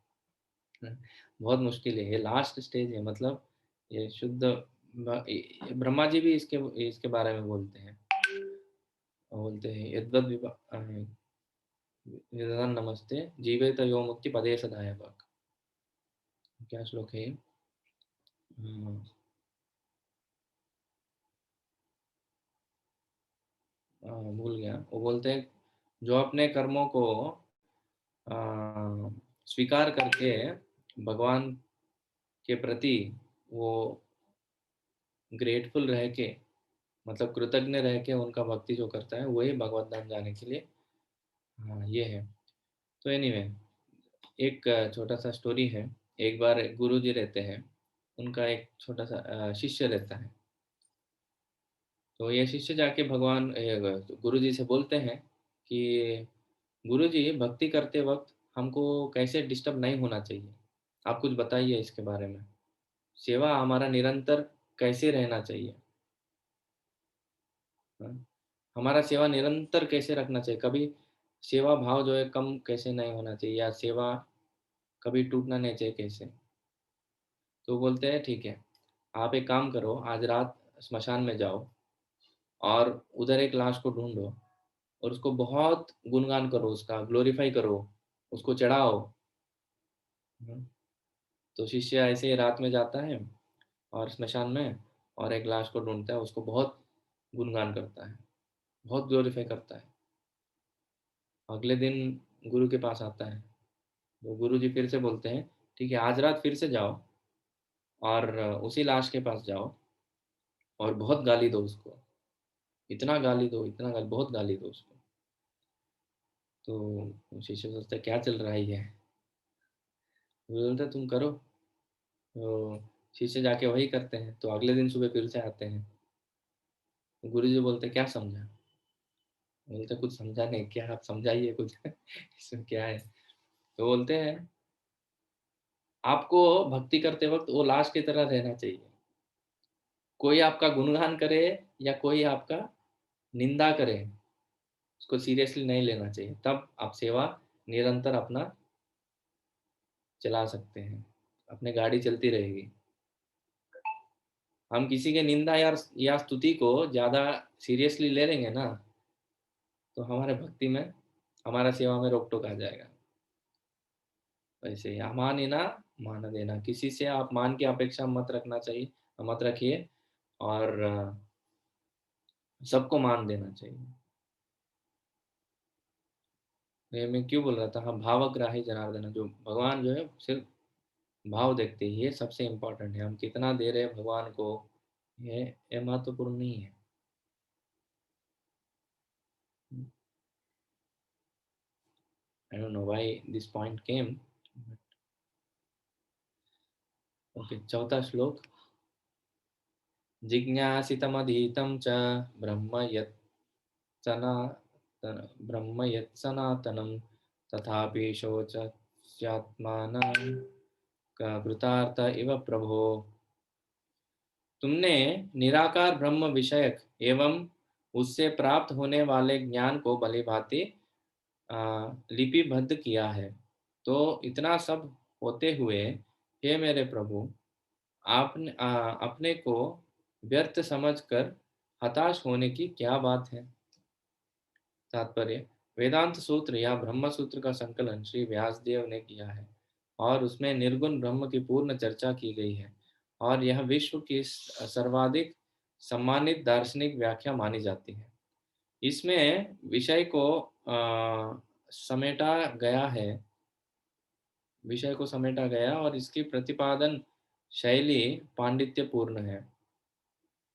Speaker 1: बहुत मुश्किल है, ये लास्ट स्टेज है। मतलब ये शुद्ध ब्रह्मा जी भी इसके बारे में बोलते हैं, बोलते हैं यद्वद विदधन नमस्ते जीवेत यो मुक्ति पदे सदाय वाक। क्या श्लोक है ये? भूल गया। वो बोलते हैं जो अपने कर्मों को अ, स्वीकार करके भगवान के प्रति वो ग्रेटफुल रह के, मतलब कृतज्ञ रह के उनका भक्ति जो करता है वही भगवत धाम जाने के लिए, हाँ ये है। तो एनीवे, एक छोटा सा स्टोरी है। एक बार गुरु जी रहते हैं, उनका एक छोटा सा शिष्य रहता है। तो ये शिष्य जाके भगवान गुरु जी से बोलते हैं कि गुरुजी भक्ति करते वक्त हमको कैसे डिस्टर्ब नहीं होना चाहिए? आप कुछ बताइए इसके बारे में। सेवा हमारा निरंतर कैसे रहना चाहिए? हाँ, हमारा सेवा निरंतर कैसे रखना चाहिए? कभी सेवा भाव जो है कम कैसे नहीं होना चाहिए, या सेवा कभी टूटना नहीं चाहिए कैसे? तो बोलते हैं ठीक है, आप एक काम करो, आज रात स्मशान में जाओ और उधर एक लाश को ढूँढो और उसको बहुत गुणगान करो, उसका ग्लोरीफाई करो, उसको चढ़ाओ। हुँ, तो शिष्य ऐसे ही रात में जाता है और स्मशान में और एक लाश को ढूँढता है, उसको बहुत गुणगान करता है, बहुत ग्लोरीफाई करता है। अगले दिन गुरु के पास आता है, तो गुरु जी फिर से बोलते हैं, ठीक है, आज रात फिर से जाओ और उसी लाश के पास जाओ और बहुत गाली दो उसको। इतना गाली दो, इतना गाली, बहुत गाली दो उसको। तो शिष्य सोचता है क्या चल रहा है ये? गुरु बोलता है तुम करो। तो शिष्य जाके वही करते हैं, तो अगले दिन सुबह फिर से आते हैं। तो गुरु जी बोलते हैं क्या समझा? बोलते कुछ समझा नहीं, क्या आप समझाइए कुछ इसमें क्या है? तो बोलते हैं आपको भक्ति करते वक़्त वो लाश की तरह रहना चाहिए। कोई आपका गुणगान करे या कोई आपका निंदा करे, उसको सीरियसली नहीं लेना चाहिए। तब आप सेवा निरंतर अपना चला सकते हैं, अपनी गाड़ी चलती रहेगी। हम किसी के निंदा या स्तुति को ज़्यादा सीरियसली ले लेंगे ना, तो हमारे भक्ति में, हमारा सेवा में रोक-टोक आ जाएगा। वैसे ही अमानिना मान देना, किसी से आप मान की अपेक्षा मत रखना चाहिए, मत रखिए, और सबको मान देना चाहिए। ये मैं क्यों बोल रहा था? हाँ, भावग्राही जनार्दन, जो भगवान जो है सिर्फ भाव देखते हैं, ये सबसे इम्पोर्टेंट है। हम कितना दे रहे हैं भगवान को, ये महत्वपूर्ण नहीं है। I don't know why this point came. Okay, चौथा श्लोक। जिज्ञासितमधीतं च ब्रह्म यत् सनातन ब्रह्म यत् सनातनं तथापि शोचस्यात्मानं कृतार्थ इव प्रभो। तुमने निराकार ब्रह्म विषयक एवं उससे प्राप्त होने वाले ज्ञान को भलीभांति लिपिबद्ध किया है। तो इतना सब होते हुए, हे मेरे प्रभु, आपने अपने को व्यर्थ समझकर हताश होने की क्या बात है? तात्पर्य, वेदांत सूत्र या ब्रह्म सूत्र का संकलन श्री व्यासदेव ने किया है और उसमें निर्गुण ब्रह्म की पूर्ण चर्चा की गई है, और यह विश्व की सर्वाधिक सम्मानित दार्शनिक व्याख्या मानी जाती है। इसमें विषय को समेटा गया है, विषय को समेटा गया और इसकी प्रतिपादन शैली पांडित्यपूर्ण है।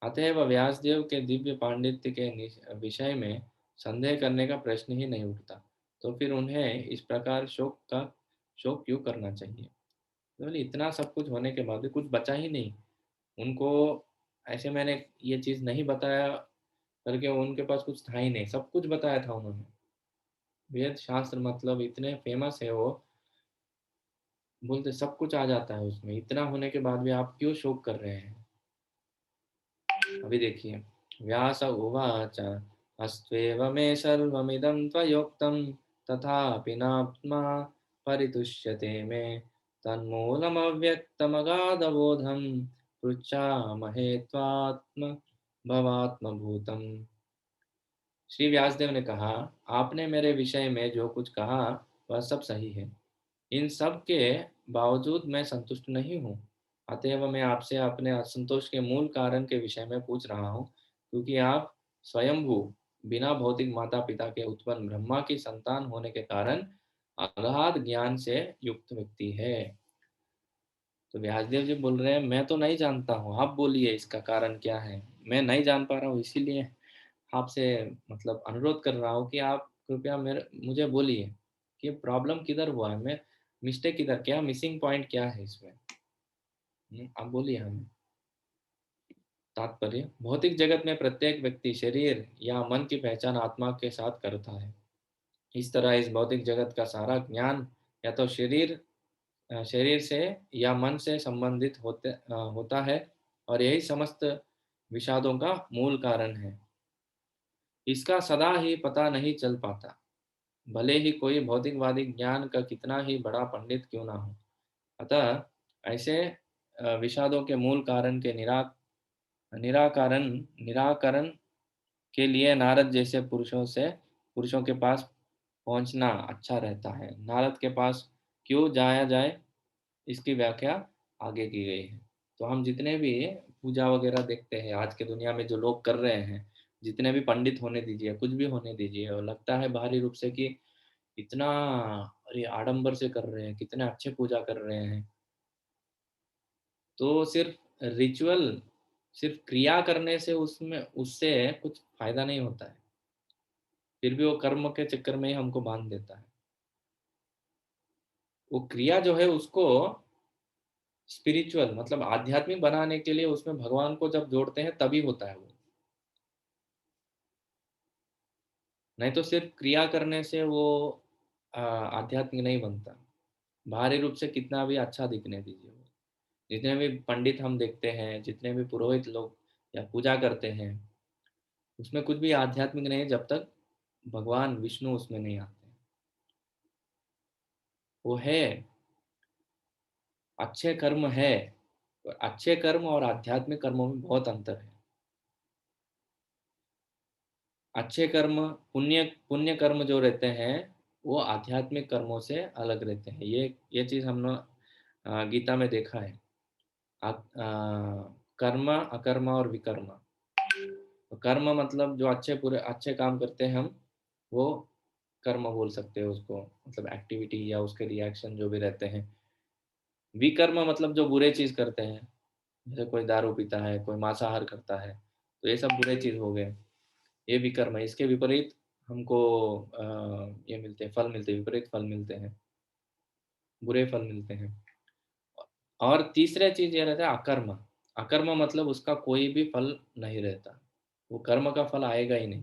Speaker 1: अतएव व्यासदेव के दिव्य पांडित्य के विषय में संदेह करने का प्रश्न ही नहीं उठता। तो फिर उन्हें इस प्रकार शोक क्यों करना चाहिए? तो बोले, इतना सब कुछ होने के बाद भी कुछ बचा ही नहीं उनको। ऐसे मैंने ये चीज़ नहीं बताया करके उनके पास कुछ था ही नहीं, सब कुछ बताया था उन्होंने। वेद शास्त्र मतलब इतने फेमस है वो, बोलते सब कुछ आ जाता है उसमें। इतना होने के बाद भी आप क्यों शोक कर रहे हैं? अभी देखिए, व्यास उवाच अस्त्वेव मे सर्वमिदं त्वयोक्तं तथापि नात्मा परितुष्यते मे तन्मूलमव्यक्तमगाधबोधं पृच्छामहे त्वात्म भवात्मभूतम्। श्री व्यासदेव ने कहा, आपने मेरे विषय में जो कुछ कहा वह सब सही है। इन सब के बावजूद मैं संतुष्ट नहीं हूँ। अतएव मैं आपसे अपने असंतोष के मूल कारण के विषय में पूछ रहा हूँ, क्योंकि आप स्वयंभू बिना भौतिक माता पिता के उत्पन्न ब्रह्मा की संतान होने के कारण अगाध ज्ञान से युक्त व्यक्ति है। तो व्यासदेव जी बोल रहे हैं, मैं तो नहीं जानता हूँ, आप बोलिए इसका कारण क्या है। मैं नहीं जान पा रहा हूँ, इसीलिए आपसे मतलब अनुरोध कर रहा हूँ कि आप कृपया मेरे मुझे बोलिए कि प्रॉब्लम किधर हुआ है, मैं मिस्टेक किधर, क्या मिसिंग पॉइंट क्या है इसमें। आप बोलिए हमें। तात्पर्य, भौतिक जगत में प्रत्येक व्यक्ति शरीर या मन की पहचान आत्मा के साथ करता है। इस तरह इस भौतिक जगत का सारा ज्ञान या तो शरीर से या मन से संबंधित होता है, और यही समस्त विषादों का मूल कारण है। इसका सदा ही पता नहीं चल पाता, भले ही कोई भौतिकवादी ज्ञान का कितना ही बड़ा पंडित क्यों ना हो। अतः ऐसे विषादों के मूल कारण के निराकरण निराकरण के लिए नारद जैसे पुरुषों के पास पहुंचना अच्छा रहता है। नारद के पास क्यों जाया जाए, इसकी व्याख्या आगे की गई है। तो हम जितने भी पूजा वगैरह देखते हैं आज के दुनिया में जो लोग कर रहे हैं, जितने भी पंडित होने दीजिए, कुछ भी होने दीजिए, और लगता है बाहरी रूप से कि इतना अरे आडंबर से कर रहे हैं, कितने अच्छे पूजा कर रहे हैं, तो सिर्फ रिचुअल, सिर्फ क्रिया करने से उसमें उससे कुछ फायदा नहीं होता है। फिर भी वो कर्म के चक्कर में ही हमको बांध देता है। वो क्रिया जो है उसको स्पिरिचुअल मतलब आध्यात्मिक बनाने के लिए उसमें भगवान को जब जोड़ते हैं तभी होता है वो। नहीं तो सिर्फ क्रिया करने से वो आध्यात्मिक नहीं बनता। बाहरी रूप से कितना भी अच्छा दिखने दीजिए वो, जितने भी पंडित हम देखते हैं, जितने भी पुरोहित लोग या पूजा करते हैं, उसमें कुछ भी आध्यात्मिक नहीं है जब तक भगवान विष्णु उसमें नहीं आते। वो है अच्छे कर्म है, अच्छे कर्म और आध्यात्मिक कर्मों में बहुत अंतर है। अच्छे कर्म, पुण्य पुण्य कर्म जो रहते हैं वो आध्यात्मिक कर्मों से अलग रहते हैं। ये चीज हमने गीता में देखा है। कर्म, अकर्म और विकर्म। तो कर्म मतलब जो अच्छे पूरे अच्छे काम करते हैं हम, वो कर्म बोल सकते हैं उसको, मतलब एक्टिविटी या उसके रिएक्शन जो भी रहते हैं। विकर्म मतलब जो बुरे चीज करते हैं, जैसे कोई दारू पीता है, कोई मांसाहार करता है, तो ये सब बुरे चीज हो गए, ये विकर्म है। इसके विपरीत हमको ये मिलते हैं, फल मिलते हैं, विपरीत फल मिलते हैं, बुरे फल मिलते हैं। और तीसरा चीज ये रहता है अकर्म। अकर्म मतलब उसका कोई भी फल नहीं रहता, वो कर्म का फल आएगा ही नहीं।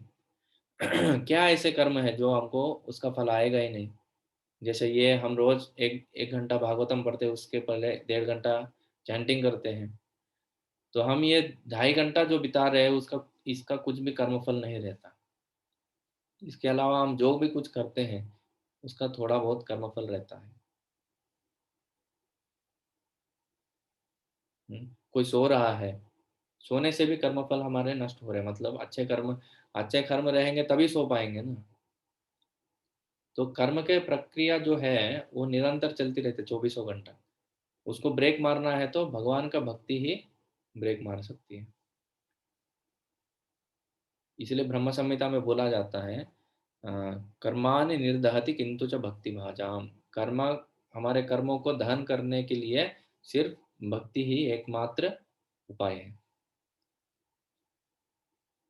Speaker 1: क्या ऐसे कर्म है जो हमको उसका फल आएगा ही नहीं? जैसे ये हम रोज एक एक घंटा भागवतम पढ़ते हैं, उसके पहले 1.5 घंटा चैंटिंग करते हैं, तो हम ये 2.5 घंटा जो बिता रहे हैं उसका इसका कुछ भी कर्मफल नहीं रहता। इसके अलावा हम जो भी कुछ करते हैं उसका थोड़ा बहुत कर्मफल रहता है। कोई सो रहा है, सोने से भी कर्मफल हमारे नष्ट हो रहे हैं, मतलब अच्छे कर्म रहेंगे तभी सो पाएंगे ना। तो कर्म के प्रक्रिया जो है वो निरंतर चलती रहती है 24 घंटा। उसको ब्रेक मारना है तो भगवान का भक्ति ही ब्रेक मार सकती है। इसलिए ब्रह्म संहिता में बोला जाता है कर्मानि निर्दहति किंतु च भक्ति भाजाम। कर्म, हमारे कर्मों को दहन करने के लिए सिर्फ भक्ति ही एकमात्र उपाय है।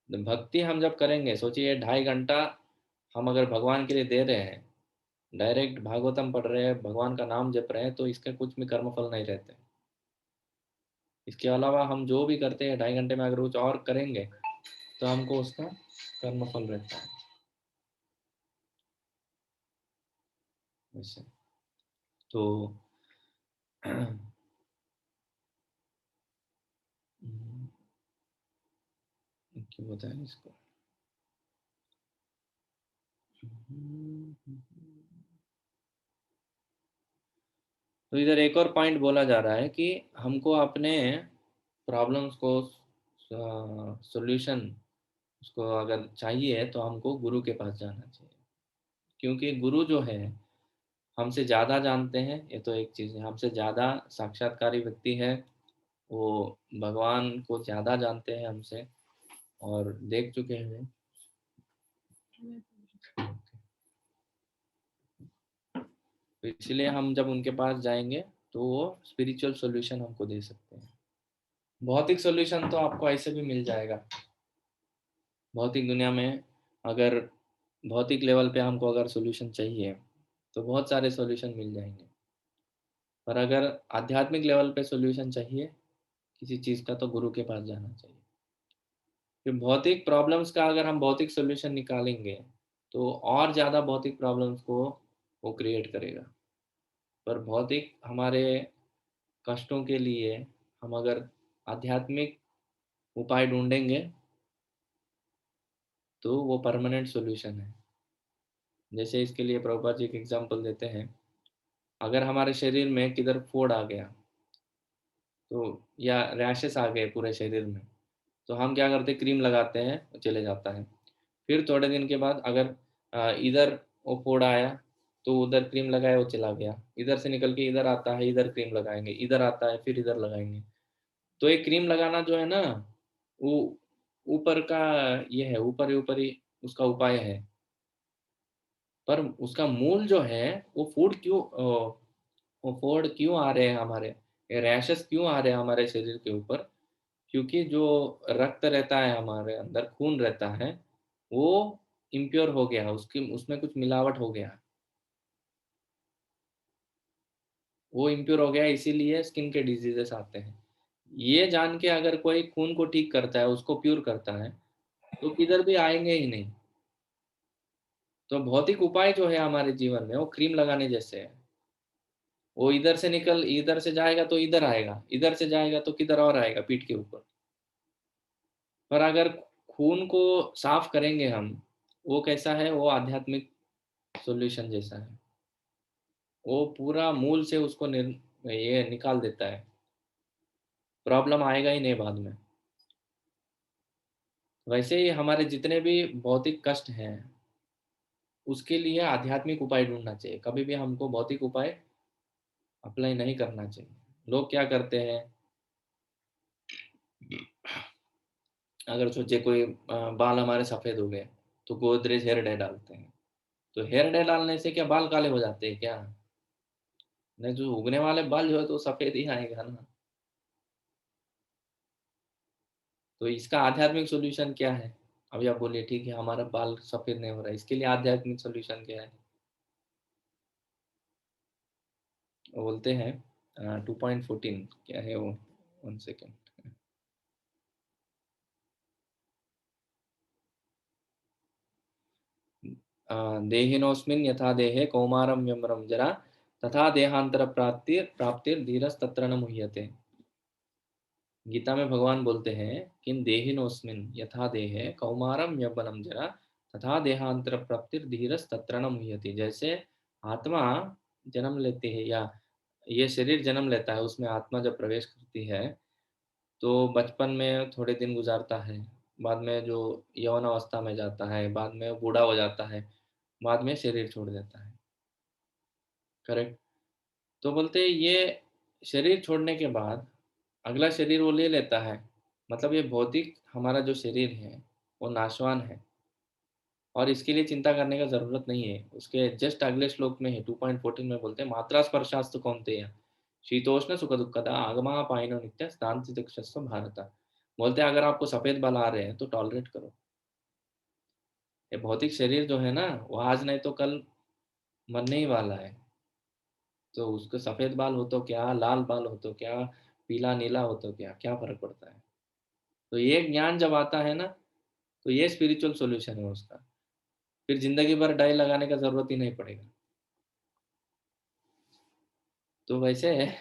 Speaker 1: भक्ति हम जब करेंगे, सोचिए 2.5 घंटा हम अगर भगवान के लिए दे रहे हैं, डायरेक्ट भागवतम पढ़ रहे हैं, भगवान का नाम जप रहे हैं, तो इसके कुछ भी कर्मफल नहीं रहते। इसके अलावा हम जो भी करते हैं 2.5 घंटे में अगर कुछ और करेंगे तो हमको उसका कर्मफल रहता है। वैसे तो क्यों बताएं इसको। तो इधर एक और पॉइंट बोला जा रहा है कि हमको अपने प्रॉब्लम्स को सॉल्यूशन उसको अगर चाहिए तो हमको गुरु के पास जाना चाहिए, क्योंकि गुरु जो है हमसे ज़्यादा जानते हैं। ये तो एक चीज़ है, हमसे ज़्यादा साक्षात्कारी व्यक्ति है, वो भगवान को ज़्यादा जानते हैं हमसे और देख चुके हैं। तो इसलिए हम जब उनके पास जाएंगे तो वो स्पिरिचुअल सॉल्यूशन हमको दे सकते हैं। भौतिक सॉल्यूशन तो आपको ऐसे भी मिल जाएगा। भौतिक दुनिया में अगर भौतिक लेवल पे हमको अगर सॉल्यूशन चाहिए तो बहुत सारे सॉल्यूशन मिल जाएंगे। पर अगर आध्यात्मिक लेवल पे सॉल्यूशन चाहिए किसी चीज़ का तो गुरु के पास जाना चाहिए। फिर भौतिक प्रॉब्लम्स का अगर हम भौतिक सॉल्यूशन निकालेंगे तो और ज़्यादा भौतिक प्रॉब्लम्स को वो क्रिएट करेगा। पर भौतिक हमारे कष्टों के लिए हम अगर आध्यात्मिक उपाय ढूँढेंगे, तो वो परमानेंट सॉल्यूशन है। जैसे इसके लिए प्रभुपाद जी एक एग्ज़ाम्पल देते हैं, अगर हमारे शरीर में किधर फोड़ आ गया, तो या रैशेस आ गए पूरे शरीर में, तो हम क्या करते हैं, क्रीम लगाते हैं, वो चले जाता है। फिर थोड़े दिन के बाद अगर इधर वो फोड़ा आया, तो उधर क्रीम लगाया, वो चला गया। इधर से निकल के इधर आता है, इधर क्रीम लगाएँगे, इधर आता है, फिर इधर लगाएँगे। तो ये क्रीम लगाना जो है ना, वो ऊपर का ये है, ऊपर ही उसका उपाय है। पर उसका मूल जो है, वो वो फोड़ क्यों आ रहे हैं हमारे, ये रैशेस क्यों आ रहे हैं हमारे शरीर के ऊपर? क्योंकि जो रक्त रहता है हमारे अंदर, खून रहता है, वो इम्प्योर हो गया, उसकी उसमें कुछ मिलावट हो गया। वो इम्प्योर हो गया, इसीलिए स्किन के डिजीज़ेज़ आते हैं। ये जान के अगर कोई खून को ठीक करता है, उसको प्योर करता है, तो किधर भी आएँगे ही नहीं। तो भौतिक उपाय जो है हमारे जीवन में, वो क्रीम लगाने जैसे है। वो इधर से जाएगा तो इधर आएगा, इधर से जाएगा तो किधर और आएगा, पीठ के ऊपर। पर अगर खून को साफ करेंगे हम, वो कैसा है, वो आध्यात्मिक सॉल्यूशन जैसा है। वो पूरा मूल से उसको ये निकाल देता है, प्रॉब्लम आएगा ही नहीं बाद में। वैसे ही हमारे जितने भी भौतिक कष्ट हैं, उसके लिए आध्यात्मिक उपाय ढूँढना चाहिए। कभी भी हमको भौतिक उपाय अप्लाई नहीं करना चाहिए। लोग क्या करते हैं, अगर सोचिए कोई बाल हमारे सफ़ेद हो गए, तो गोदरेज हेयर डे डालते हैं। तो हेयर डे डालने से क्या बाल काले हो जाते हैं क्या? नहीं, जो उगने वाले बाल जो है तो सफ़ेद ही आएगा ना। तो इसका आध्यात्मिक सॉल्यूशन क्या है? अभी आप बोलिए ठीक है, हमारा बाल सफ़ेद नहीं हो रहा है, इसके लिए आध्यात्मिक सॉल्यूशन क्या है? वो बोलते हैं 2.14 क्या है वो? 1 सेकंड। देहिनोऽस्मिन् यथा देहे कौमारं यम्रं जरा तथा देहान्तरप्राप्तिर्धीरस्तत्र न मुह्यते। गीता में भगवान बोलते हैं, किन देहिनोऽस्मिन् यथा देहे कौमारं यौवनं जरा तथा देहान्तरप्राप्तिर्धीरस्तत्र न मुह्यते। जैसे आत्मा जन्म लेती है, या ये शरीर जन्म लेता है, उसमें आत्मा जब प्रवेश करती है, तो बचपन में थोड़े दिन गुजारता है, बाद में जो यौवन अवस्था में जाता है, बाद में बूढ़ा हो जाता है, बाद में शरीर छोड़ देता है। करेक्ट? तो बोलते हैं ये शरीर छोड़ने के बाद अगला शरीर वो ले लेता है। मतलब ये भौतिक हमारा जो शरीर है, वो नाशवान है और इसके लिए चिंता करने का ज़रूरत नहीं है। उसके जस्ट अगले श्लोक में है, 2.14 में बोलते हैं, मात्रा स्पर्शास्तु कौन्तेय शीतोष्ण सुखदुःखदा आगमापायिनो नित्यस्तान्तितिक्षस्व भारत। बोलते हैं अगर आपको सफ़ेद बाल आ रहे हैं तो टॉलरेट करो। ये भौतिक शरीर जो है ना, वो आज नहीं तो कल मरने ही वाला है। तो उसको सफ़ेद बाल हो तो क्या, लाल बाल हो तो क्या, पीला नीला हो तो क्या फ़र्क पड़ता है? तो ये ज्ञान जब आता है ना, तो ये स्पिरिचुअल सॉल्यूशन है उसका। फिर ज़िंदगी भर डाई लगाने का ज़रूरत ही नहीं पड़ेगा। तो वैसे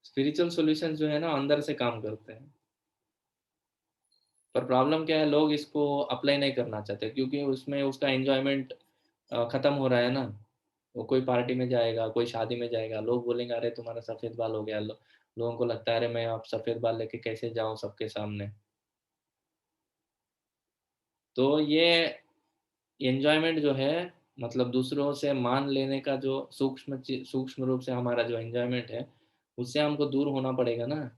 Speaker 1: स्पिरिचुअल सॉल्यूशन जो है ना, अंदर से काम करते हैं। पर प्रॉब्लम क्या है, लोग इसको अप्लाई नहीं करना चाहते, क्योंकि उसमें उसका एन्जॉयमेंट खत्म हो रहा है ना। वो कोई पार्टी में जाएगा, कोई शादी में जाएगा, लोग बोलेंगे अरे तुम्हारा सफ़ेद बाल हो गया। लोगों को लगता है अरे मैं अब सफ़ेद बाल लेके कैसे जाऊँ सबके सामने। तो ये एन्जॉयमेंट जो है, मतलब दूसरों से मान लेने का जो सूक्ष्म रूप से हमारा जो एन्जॉयमेंट है, उससे हमको दूर होना पड़ेगा ना।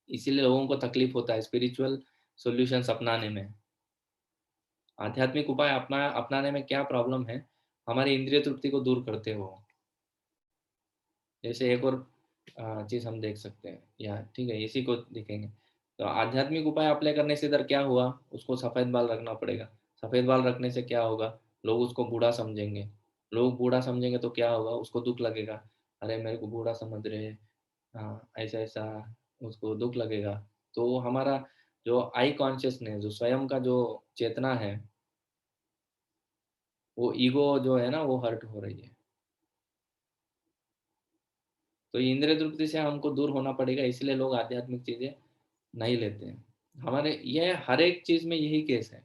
Speaker 1: इसीलिए लोगों को तकलीफ होता है स्पिरिचुअल सॉल्यूशंस अपनाने में। आध्यात्मिक उपाय अपनाने में क्या प्रॉब्लम है, हमारी इंद्रिय तृप्ति को दूर करते हो। जैसे एक और चीज़ हम देख सकते हैं, या ठीक है, इसी को देखेंगे। तो आध्यात्मिक उपाय अप्लाई करने से इधर क्या हुआ, उसको सफ़ेद बाल रखना पड़ेगा। सफ़ेद बाल रखने से क्या होगा, लोग उसको बूढ़ा समझेंगे। लोग बूढ़ा समझेंगे तो क्या होगा, उसको दुःख लगेगा। अरे मेरे को बूढ़ा समझ रहे हैं, हाँ, ऐसा-ऐसा, उसको दुःख लगेगा। तो हमारा जो आई कॉन्शियसनेस, जो स्वयं का जो चेतना है, वो ईगो जो है ना वो हर्ट हो रही है। तो इंद्रिय तृप्ति से हमको दूर होना पड़ेगा, इसलिए लोग आध्यात्मिक चीजें नहीं लेते हैं। हमारे ये हर एक चीज में यही केस है।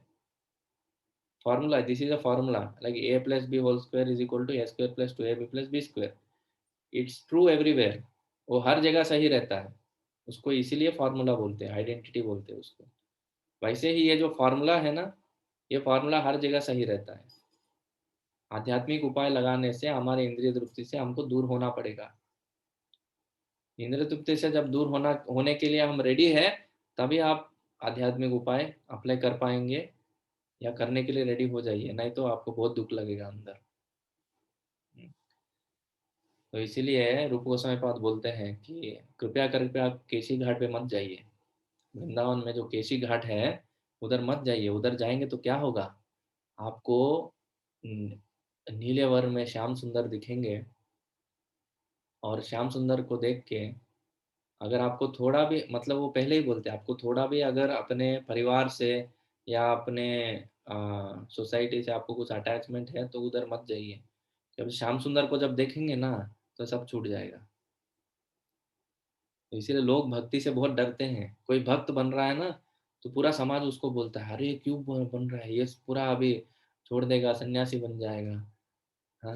Speaker 1: Formula, this is a formula, like a plus b whole square is equal to a square plus two a b plus b square. It's true everywhere. वो हर जगह सही रहता है। उसको इसीलिए फार्मूला बोलते हैं, आइडेंटिटी बोलते हैं उसको। वैसे ही ये जो फार्मूला है ना, ये फार्मूला हर जगह सही रहता है। आध्यात्मिक उपाय लगाने से हमारे इंद्रिय तृप्ति से हमको दूर होना पड़ेगा। इंद्रिय तृप्ति से जब दूर होने के लिए हम रेडी है, तभी आप आध्यात्मिक उपाय अप्लाई कर पाएंगे, या करने के लिए रेडी हो जाइए, नहीं तो आपको बहुत दुख लगेगा अंदर। तो इसीलिए रूप गोस्वामी पाद बोलते हैं कि कृपया करके आप केसी घाट पे मत जाइए। वृंदावन में जो केसी घाट है, उधर मत जाइए। उधर जाएंगे तो क्या होगा, आपको नीले वर्ण में श्याम सुंदर दिखेंगे। और श्याम सुंदर को देख के अगर आपको थोड़ा भी, मतलब वो पहले ही बोलते हैं, आपको थोड़ा भी अगर अपने परिवार से या अपने सोसाइटी से आपको कुछ अटैचमेंट है, तो उधर मत जाइए। जब श्याम सुंदर को जब देखेंगे ना, तो सब छूट जाएगा। तो इसीलिए लोग भक्ति से बहुत डरते हैं। कोई भक्त बन रहा है ना, तो पूरा समाज उसको बोलता है, अरे क्यों बन रहा है ये, पूरा अभी छोड़ देगा, सन्यासी बन जाएगा। हाँ,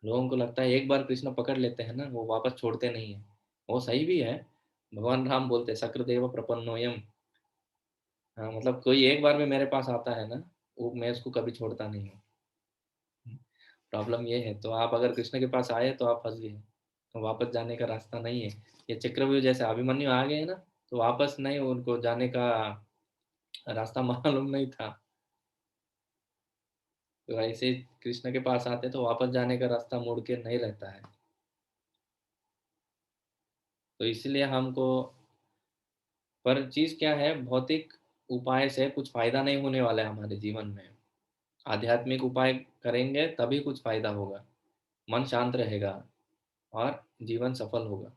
Speaker 1: लोगों को लगता है एक बार कृष्ण पकड़ लेते हैं ना, वो वापस छोड़ते नहीं है। वो सही भी है। भगवान राम बोलते हैं सक्रदेव प्रपन्नोयम। हाँ, मतलब कोई एक बार में मेरे पास आता है ना, वो मैं उसको कभी छोड़ता नहीं हूँ। प्रॉब्लम ये है, तो आप अगर कृष्ण के पास आए तो आप फंस गए, तो वापस जाने का रास्ता नहीं है। ये चक्रव्यूह जैसे अभिमन्यु आ गए ना, तो वापस नहीं, उनको जाने का रास्ता मालूम नहीं था। तो ऐसे कृष्ण के पास आते तो वापस जाने का रास्ता मुड़ के नहीं रहता है। तो इसलिए हमको, पर चीज क्या है, भौतिक उपाय से कुछ फायदा नहीं होने वाला है हमारे जीवन में। आध्यात्मिक उपाय करेंगे तभी कुछ फायदा होगा, मन शांत रहेगा और जीवन सफल होगा।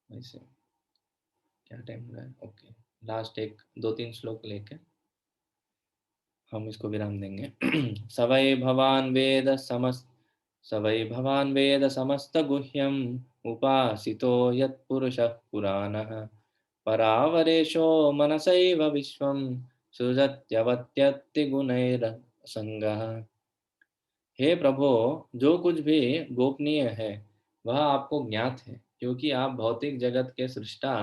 Speaker 1: वैसे क्या टाइम हो रहा है, ओके। लास्ट एक दो तीन श्लोक लेके हम इसको विराम देंगे। सवै भवान वेद समस्त, सवै भवान वेद समस्त गुह्यम, उपासितो यत्पुरुषः पुराणः, परावरेशो मनसैव विश्वं, सृजत्यवत्यत्ति गुणैरसङ्गः। हे प्रभो, जो कुछ भी गोपनीय है वह आपको ज्ञात है, क्योंकि आप भौतिक जगत के सृष्टा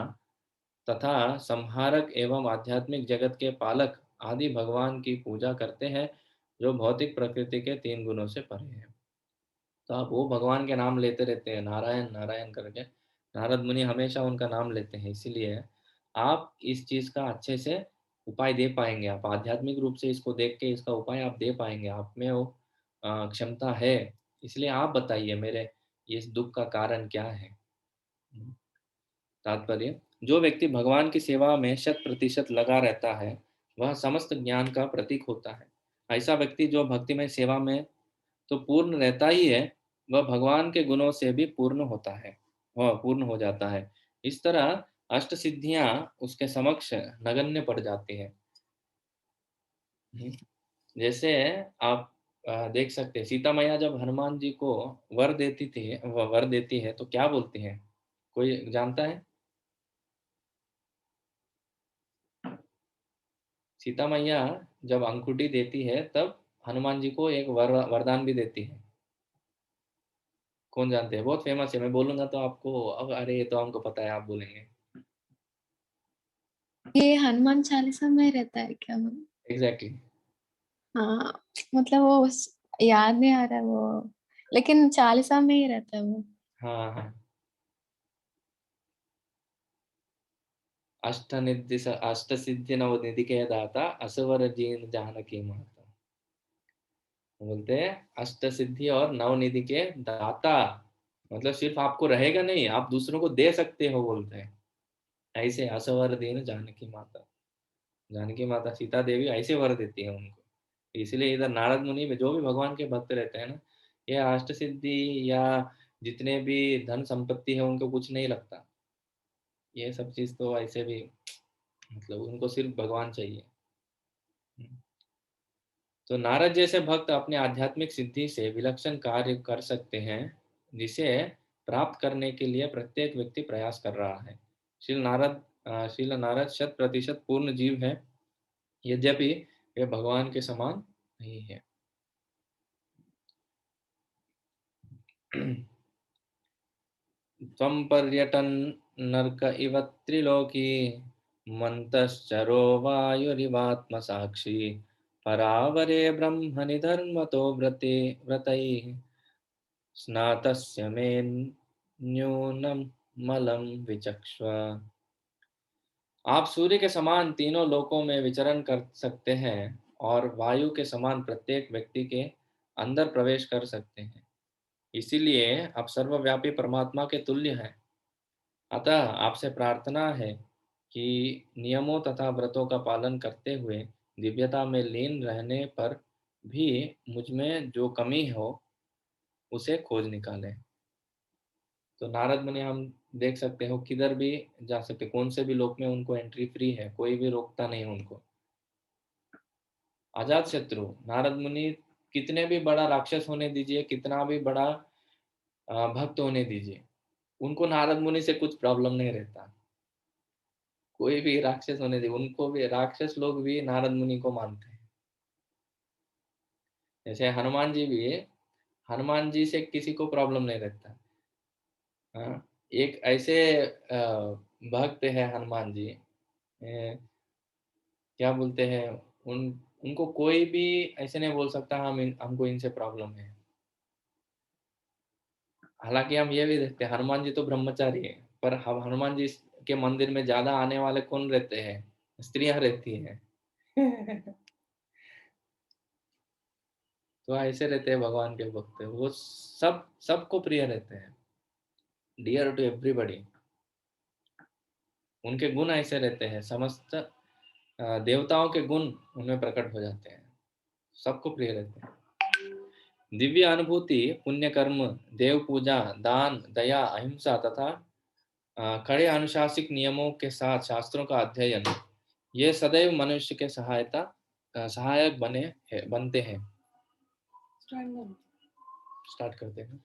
Speaker 1: तथा संहारक एवं आध्यात्मिक जगत के पालक आदि भगवान की पूजा करते हैं, जो भौतिक प्रकृति के तीन गुणों से परे हैं। तो आप वो भगवान के नाम लेते रहते हैं, नारायण नारायण करके। नारद मुनि हमेशा उनका नाम लेते हैं, इसीलिए आप इस चीज का अच्छे से उपाय दे पाएंगे। आप आध्यात्मिक रूप से इसको देख के इसका उपाय आप दे पाएंगे, आप में वो क्षमता है। इसलिए आप बताइए मेरे इस दुख का कारण क्या है। तात्पर्य, जो व्यक्ति भगवान की सेवा में 100% लगा रहता है, वह समस्त ज्ञान का प्रतीक होता है। ऐसा व्यक्ति जो भक्ति में सेवा में तो पूर्ण रहता ही है, वह भगवान के गुणों से भी पूर्ण होता है, वह पूर्ण हो जाता है। इस तरह अष्ट सिद्धियां उसके समक्ष नगण्य पड़ जाती है। जैसे आप देख सकते हैं, सीता मैया जब हनुमान जी को वर देती थी, वह वर देती है तो क्या बोलती है, कोई जानता है? सीता मैया जब अंगूठी देती है, तब हनुमान जी को एक वरदान भी देती है। कौन जानते हैं? बहुत फेमस है, मैं बोलूंगा तो आपको अब, अरे ये तो हमको पता है, आप बोलेंगे।
Speaker 3: ये हनुमान चालीसा में रहता है क्या वो?
Speaker 1: एग्जैक्टली।
Speaker 3: हाँ, मतलब वो याद नहीं आ रहा है वो, लेकिन चालीसा में ही रहता है वो।
Speaker 1: हाँ हाँ। अष्ट सिद्धि नव निधि के दाता असवर जीन जानकी माता। बोलते हैं अष्ट सिद्धि और नव निधि के दाता, मतलब सिर्फ आपको रहेगा नहीं, आप दूसरों को दे सकते हो, बोलते हैं। ऐसे असवर दीन जानकी माता, जानकी माता सीता देवी ऐसे वर देती है उनको। इसलिए इधर नारद मुनि में जो भी भगवान के भक्त रहते हैं ना, ये अष्ट सिद्धि या जितने भी धन संपत्ति है उनको कुछ नहीं लगता। ये सब चीज तो ऐसे भी, मतलब उनको सिर्फ भगवान चाहिए। तो नारद जैसे भक्त अपने आध्यात्मिक सिद्धि से विलक्षण कार्य कर सकते हैं, जिसे प्राप्त करने के लिए प्रत्येक व्यक्ति प्रयास कर रहा है। श्रील नारद 100% पूर्ण जीव है, यद्यपि वे भगवान के समान नहीं है। त्वं पर्यटन् नरक इव त्रिलोकी, मन्तश्चरो वायुरिवात्मसाक्षी, परावरे ब्रह्मणि धर्मतो व्रतैः, स्नातस्य मे न्यूनं मलं विचक्ष्व। आप सूर्य के समान तीनों लोकों में विचरण कर सकते हैं और वायु के समान प्रत्येक व्यक्ति के अंदर प्रवेश कर सकते हैं, इसीलिए आप सर्वव्यापी परमात्मा के तुल्य हैं। अतः आपसे प्रार्थना है कि नियमों तथा व्रतों का पालन करते हुए दिव्यता में लीन रहने पर भी मुझ में जो कमी हो उसे खोज निकालें। तो नारद मुनि हम देख सकते हो किधर भी जा सकते, कौन से भी लोक में उनको एंट्री फ्री है, कोई भी रोकता नहीं उनको। अजात शत्रु नारद मुनि कितने भी बड़ा राक्षस होने दीजिए, कितना भी बड़ा भक्त होने दीजिए, उनको नारद मुनि से कुछ प्रॉब्लम नहीं रहता। कोई भी राक्षस होने दे, उनको भी राक्षस लोग भी नारद मुनि को मानते हैं। जैसे हनुमान जी भी है, हनुमान जी से किसी को प्रॉब्लम नहीं रहता। हाँ, एक ऐसे भक्त है हनुमान जी, क्या बोलते हैं, उन उनको कोई भी ऐसे नहीं बोल सकता हमको इनसे प्रॉब्लम है। हालांकि हम ये भी देखते हैं हनुमान जी तो ब्रह्मचारी है, पर हम हनुमान जी के मंदिर में ज्यादा आने वाले कौन रहते हैं? स्त्रियां रहती हैं। तो ऐसे रहते हैं भगवान के भक्त, वो सबको प्रिय रहते हैं, डियर टू एवरीबॉडी। उनके गुण ऐसे रहते हैं, समस्त देवताओं के गुण उनमें प्रकट हो जाते हैं, सबको प्रिय रहते हैं। दिव्य अनुभूति, पुण्य कर्म, देव पूजा, दान, दया, अहिंसा तथा कड़े अनुशासिक नियमों के साथ शास्त्रों का अध्ययन, ये सदैव मनुष्य के सहायक बनते हैं। स्टार्ट करते हैं।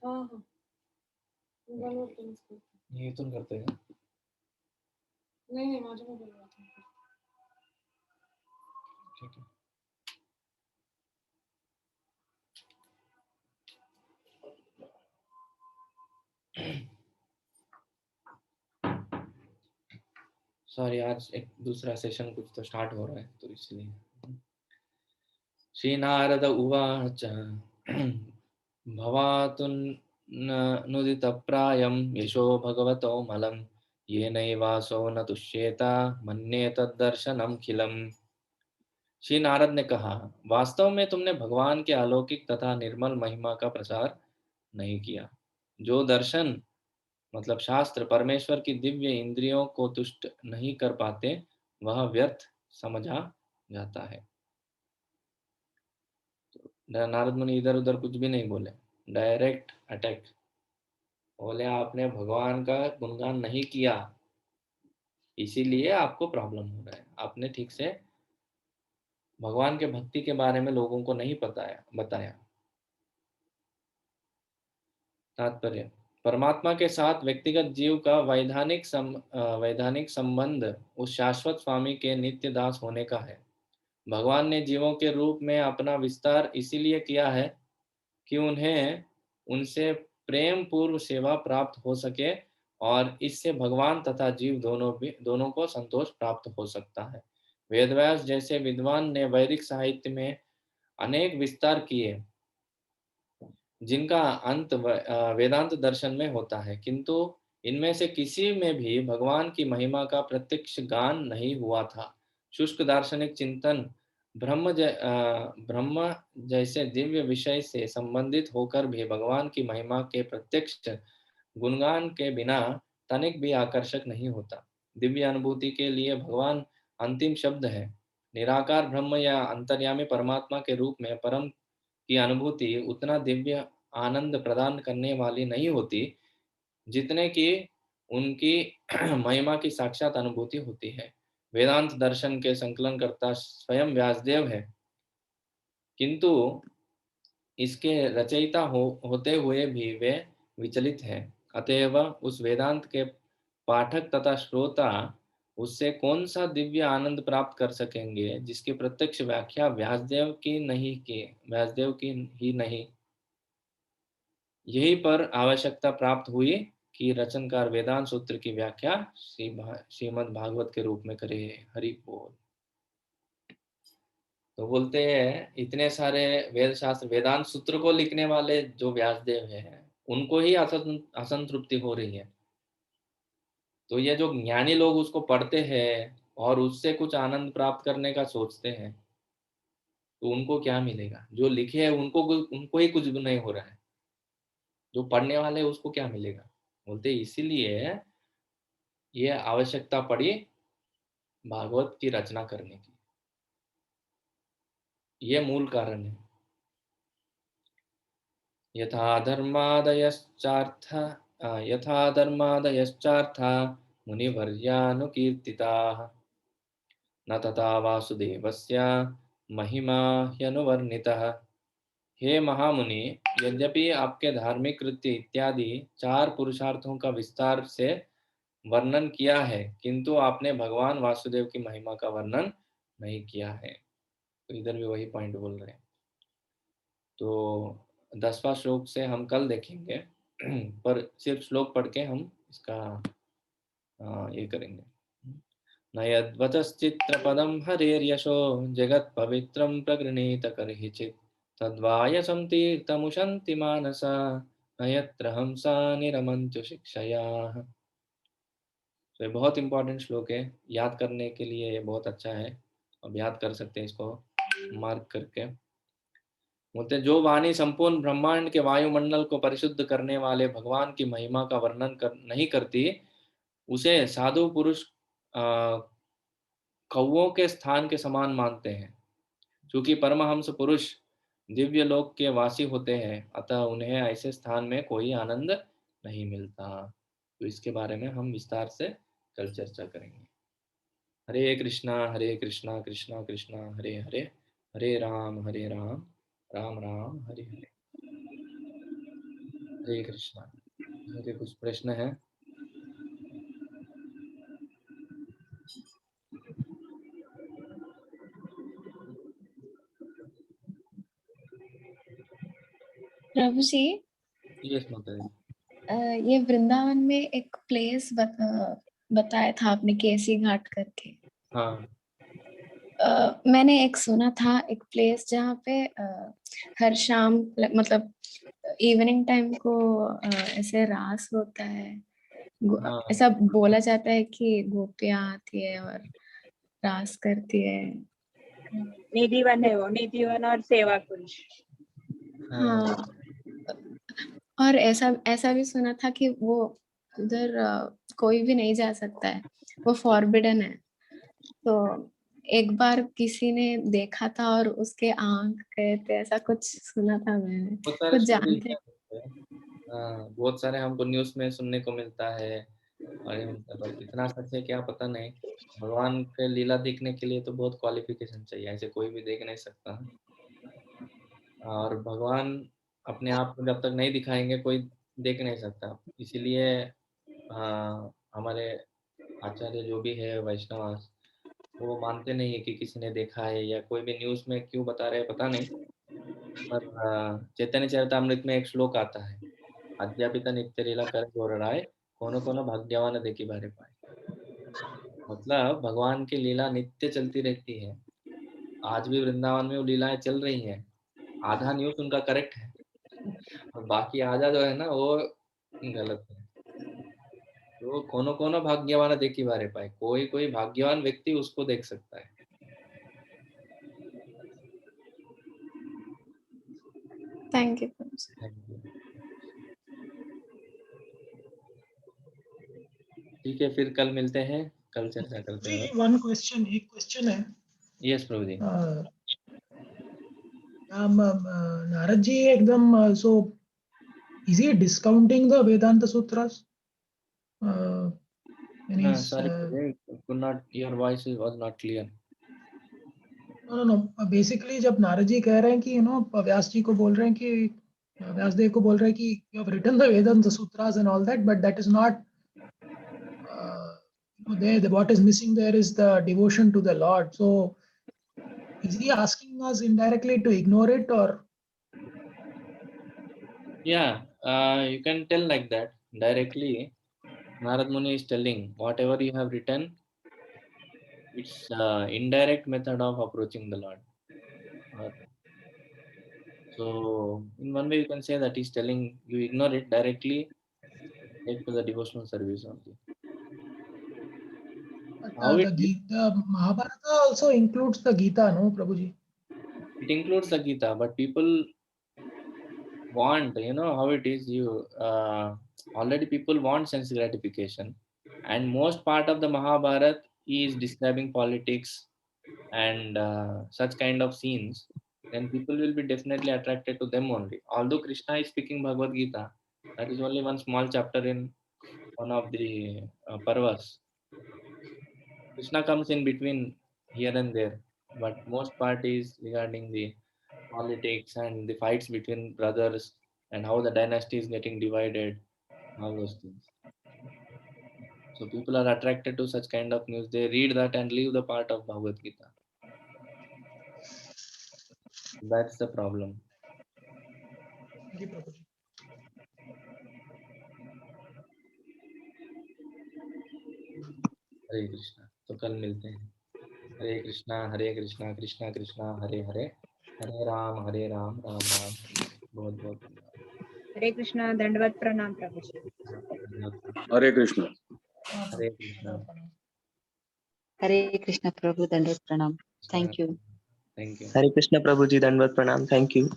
Speaker 1: ये तुम करते हैं? नहीं, ठीक है। सॉरी, आज एक दूसरा सेशन कुछ तो स्टार्ट हो रहा है, तो इसलिए। श्री नारद उवाच भवातु नुदितप्रायं यशो भगवतो मलं, येनैवासो न तुष्येत मन्ये तद्दर्शनमखिलम्। श्री नारद ने कहा, वास्तव में तुमने भगवान के अलौकिक तथा निर्मल महिमा का प्रचार नहीं किया। जो दर्शन मतलब शास्त्र परमेश्वर की दिव्य इंद्रियों को तुष्ट नहीं कर पाते, वह व्यर्थ समझा जाता है। नारद मुनि इधर उधर कुछ भी नहीं बोले, डायरेक्ट अटैक। बोले आपने भगवान का गुणगान नहीं किया, इसीलिए आपको प्रॉब्लम हो रहा है। आपने ठीक से भगवान के भक्ति के बारे में लोगों को नहीं बताया। तात्पर्य, परमात्मा के साथ व्यक्तिगत जीव का वैधानिक संबंध उस शाश्वत स्वामी के नित्य दास होने का है। भगवान ने जीवों के रूप में अपना विस्तार इसीलिए किया है कि उन्हें उनसे प्रेम पूर्व सेवा प्राप्त हो सके और इससे भगवान तथा जीव दोनों को संतोष प्राप्त हो सकता है। वेदव्यास जैसे विद्वान ने वैदिक साहित्य में अनेक विस्तार किए, जिनका अंत वेदांत दर्शन में होता है, किंतु इनमें से किसी में भी भगवान की महिमा का प्रत्यक्ष गान नहीं हुआ था। शुष्क दार्शनिक चिंतन ब्रह्म जैसे दिव्य विषय से संबंधित होकर भी भगवान की महिमा के प्रत्यक्ष गुणगान के बिना तनिक भी आकर्षक नहीं होता। दिव्य अनुभूति के लिए भगवान अंतिम शब्द है। निराकार ब्रह्म या अंतर्यामी परमात्मा के रूप में परम की अनुभूति उतना दिव्य आनंद प्रदान करने वाली नहीं होती जितने की उनकी महिमा की साक्षात अनुभूति होती है। वेदांत दर्शन के संकलन करता स्वयं व्यासदेव है। किंतु इसके रचयिता होते हुए भी वे विचलित हैं। अतएव उस वेदांत के पाठक तथा श्रोता उससे कौन सा दिव्य आनंद प्राप्त कर सकेंगे जिसकी प्रत्यक्ष व्याख्या व्यासदेव की ही नहीं। यही पर आवश्यकता प्राप्त हुई कि रचनकार वेदांत सूत्र की व्याख्या श्रीमद् भागवत के रूप में करे। हरि बोल। तो बोलते हैं इतने सारे वेद शास्त्र वेदांत सूत्र को लिखने वाले जो व्यासदेव हैं उनको ही असंतृप्ति हो रही है। तो ये जो ज्ञानी लोग उसको पढ़ते हैं और उससे कुछ आनंद प्राप्त करने का सोचते हैं तो उनको क्या मिलेगा? जो लिखे हैं उनको ही कुछ भी नहीं हो रहा है, जो पढ़ने वाले हैं उसको क्या मिलेगा? बोलते इसीलिए ये आवश्यकता पड़ी भागवत की रचना करने की। ये मूल कारण है। यथा धर्मादयश्चार्थ मुनिवर्यानुकीर्तिताः न तथा वासुदेवस्य महिमा ह्यनुवर्णितः। हे महामुनि, यद्यपि आपके धार्मिक कृत्य इत्यादि 4 पुरुषार्थों का विस्तार से वर्णन किया है, किंतु आपने भगवान वासुदेव की महिमा का वर्णन नहीं किया है। तो इधर भी वही पॉइंट बोल रहे हैं। तो 10वां श्लोक से हम कल देखेंगे पर सिर्फ श्लोक पढ़ के हम इसका ये करेंगे। न यद्वतश्चित्रपदं हरेर्यशो जगत्पवित्रं प्रगृणीत कर्हिचित् तद्वायसं तीर्थमुशन्ति मानसा न यत्र हंसा निरमन्त्यो शिक्षयाः। तो ये बहुत इंपॉर्टेंट श्लोक है, याद करने के लिए ये बहुत अच्छा है। अब याद कर सकते हैं इसको मार्क करके। बोलते जो वाणी संपूर्ण ब्रह्मांड के वायुमंडल को परिशुद्ध करने वाले भगवान की महिमा का वर्णन नहीं करती, उसे साधु पुरुष कौओं के स्थान के समान मानते हैं। चूंकि परमहंस पुरुष दिव्य लोक के वासी होते हैं, अतः उन्हें ऐसे स्थान में कोई आनंद नहीं मिलता। तो इसके बारे में हम विस्तार से कल चर्चा करेंगे। हरे कृष्णा कृष्णा कृष्णा हरे हरे, हरे राम राम राम हरे हरे। हरे कृष्णा। मुझे कुछ प्रश्न है?
Speaker 3: प्रभु जी,
Speaker 1: यस माता।
Speaker 3: ये वृंदावन में एक प्लेस बताया था आपने, केसी घाट करके।
Speaker 1: हाँ।
Speaker 3: मैंने एक सुना था एक प्लेस जहाँ पे हर शाम मतलब इवनिंग टाइम को ऐसे रास होता है।
Speaker 1: हाँ।
Speaker 3: ऐसा बोला जाता है कि गोपियाँ आती है और रास करती है।
Speaker 4: निधिवन है वो, निधिवन और सेवा कुंज।
Speaker 3: हाँ, और ऐसा भी सुना था कि वो उधर कोई भी नहीं जा सकता है, वो फॉरबिडन है। तो एक बार किसी ने देखा था और उसके आंख गए थे, ऐसा कुछ सुना था मैंने। कुछ जानते हैं?
Speaker 1: बहुत सारे हमको न्यूज़ में सुनने को मिलता है, और कितना सच है क्या पता नहीं। भगवान के लीला देखने के लिए तो बहुत क्वालिफिकेशन चाहिए, ऐसे कोई भी देख नहीं सकता। और भगवान अपने आप को जब तक नहीं दिखाएंगे कोई देख नहीं सकता। इसीलिए हमारे आचार्य जो भी है वैष्णव, वो मानते नहीं है कि किसी ने देखा है, या कोई भी न्यूज़ में क्यों बता रहे हैं पता नहीं। पर चैतन्य चरितामृत में एक श्लोक आता है, अध्यापित नित्य लीला कर जोर राय कोनो कोनो भाग्यवान देखी बारे पाए। मतलब भगवान की लीला नित्य चलती रहती है। आज भी वृंदावन में वो लीलाएं चल रही हैं। आधा न्यूज़ उनका करेक्ट है और बाकी आधा जो है ना वो गलत है। तो कोनो कोनो भाग्यवान देखी बारे पाए, कोई कोई भाग्यवान व्यक्ति उसको देख सकता है।
Speaker 3: Thank you.
Speaker 1: ठीक है, फिर कल मिलते हैं, कल चर्चा करते हैं।
Speaker 5: एक क्वेश्चन है।
Speaker 1: यस प्रभु जी।
Speaker 5: नारद जी एकदम so is he discounting the Vedanta Sutras?
Speaker 1: Sorry, could not, your voice was not clear.
Speaker 5: No basically जब नारद जी कह रहे हैं कि व्यास जी को बोल रहे हैं कि व्यासदेव को बोल रहे हैं कि you have written the Vedanta sutras and all that, but that is not there. What is missing there is the devotion to the Lord. So is he asking us indirectly to ignore it, or
Speaker 1: Yeah, you can tell like that directly. Narad Muni is telling whatever you have written, it's indirect method of approaching the Lord. So in one way you can say that he's telling you ignore it directly, take to the devotional service only. How
Speaker 5: the Mahabharata also includes the Gita, no, Prabhuji?
Speaker 1: it includes the Gita, but people want, how it is, you already people want sense gratification, and most part of the Mahabharata is describing politics and such kind of scenes. Then people will be definitely attracted to them only. Although Krishna is speaking Bhagavad Gita, that is only one small chapter in one of the parvas. Krishna comes in between here and there, but most part is regarding the politics and the fights between brothers and how the dynasty is getting divided, all those things. So people are attracted to such kind of news. They read that and leave the part of Bhagavad Gita. That's the problem.
Speaker 5: Thank you, Prabhuji.
Speaker 1: हरे कृष्णा. तो कल मिलते हैं. हरे कृष्णा कृष्णा कृष्णा हरे हरे, हरे राम राम राम. बहुत बहुत धन्यवाद.
Speaker 4: हरे कृष्णा. दंडवत प्रणाम प्रभु जी.
Speaker 6: हरे कृष्णा.
Speaker 1: हरे कृष्णा.
Speaker 2: हरे कृष्ण प्रभु, दंडवत प्रणाम. Thank you.
Speaker 1: Thank you.
Speaker 7: Hare Krishna Prabhu ji, दंडवत प्रणाम. Thank you.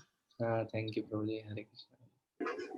Speaker 1: Thank you Prabhu ji. Hare Krishna.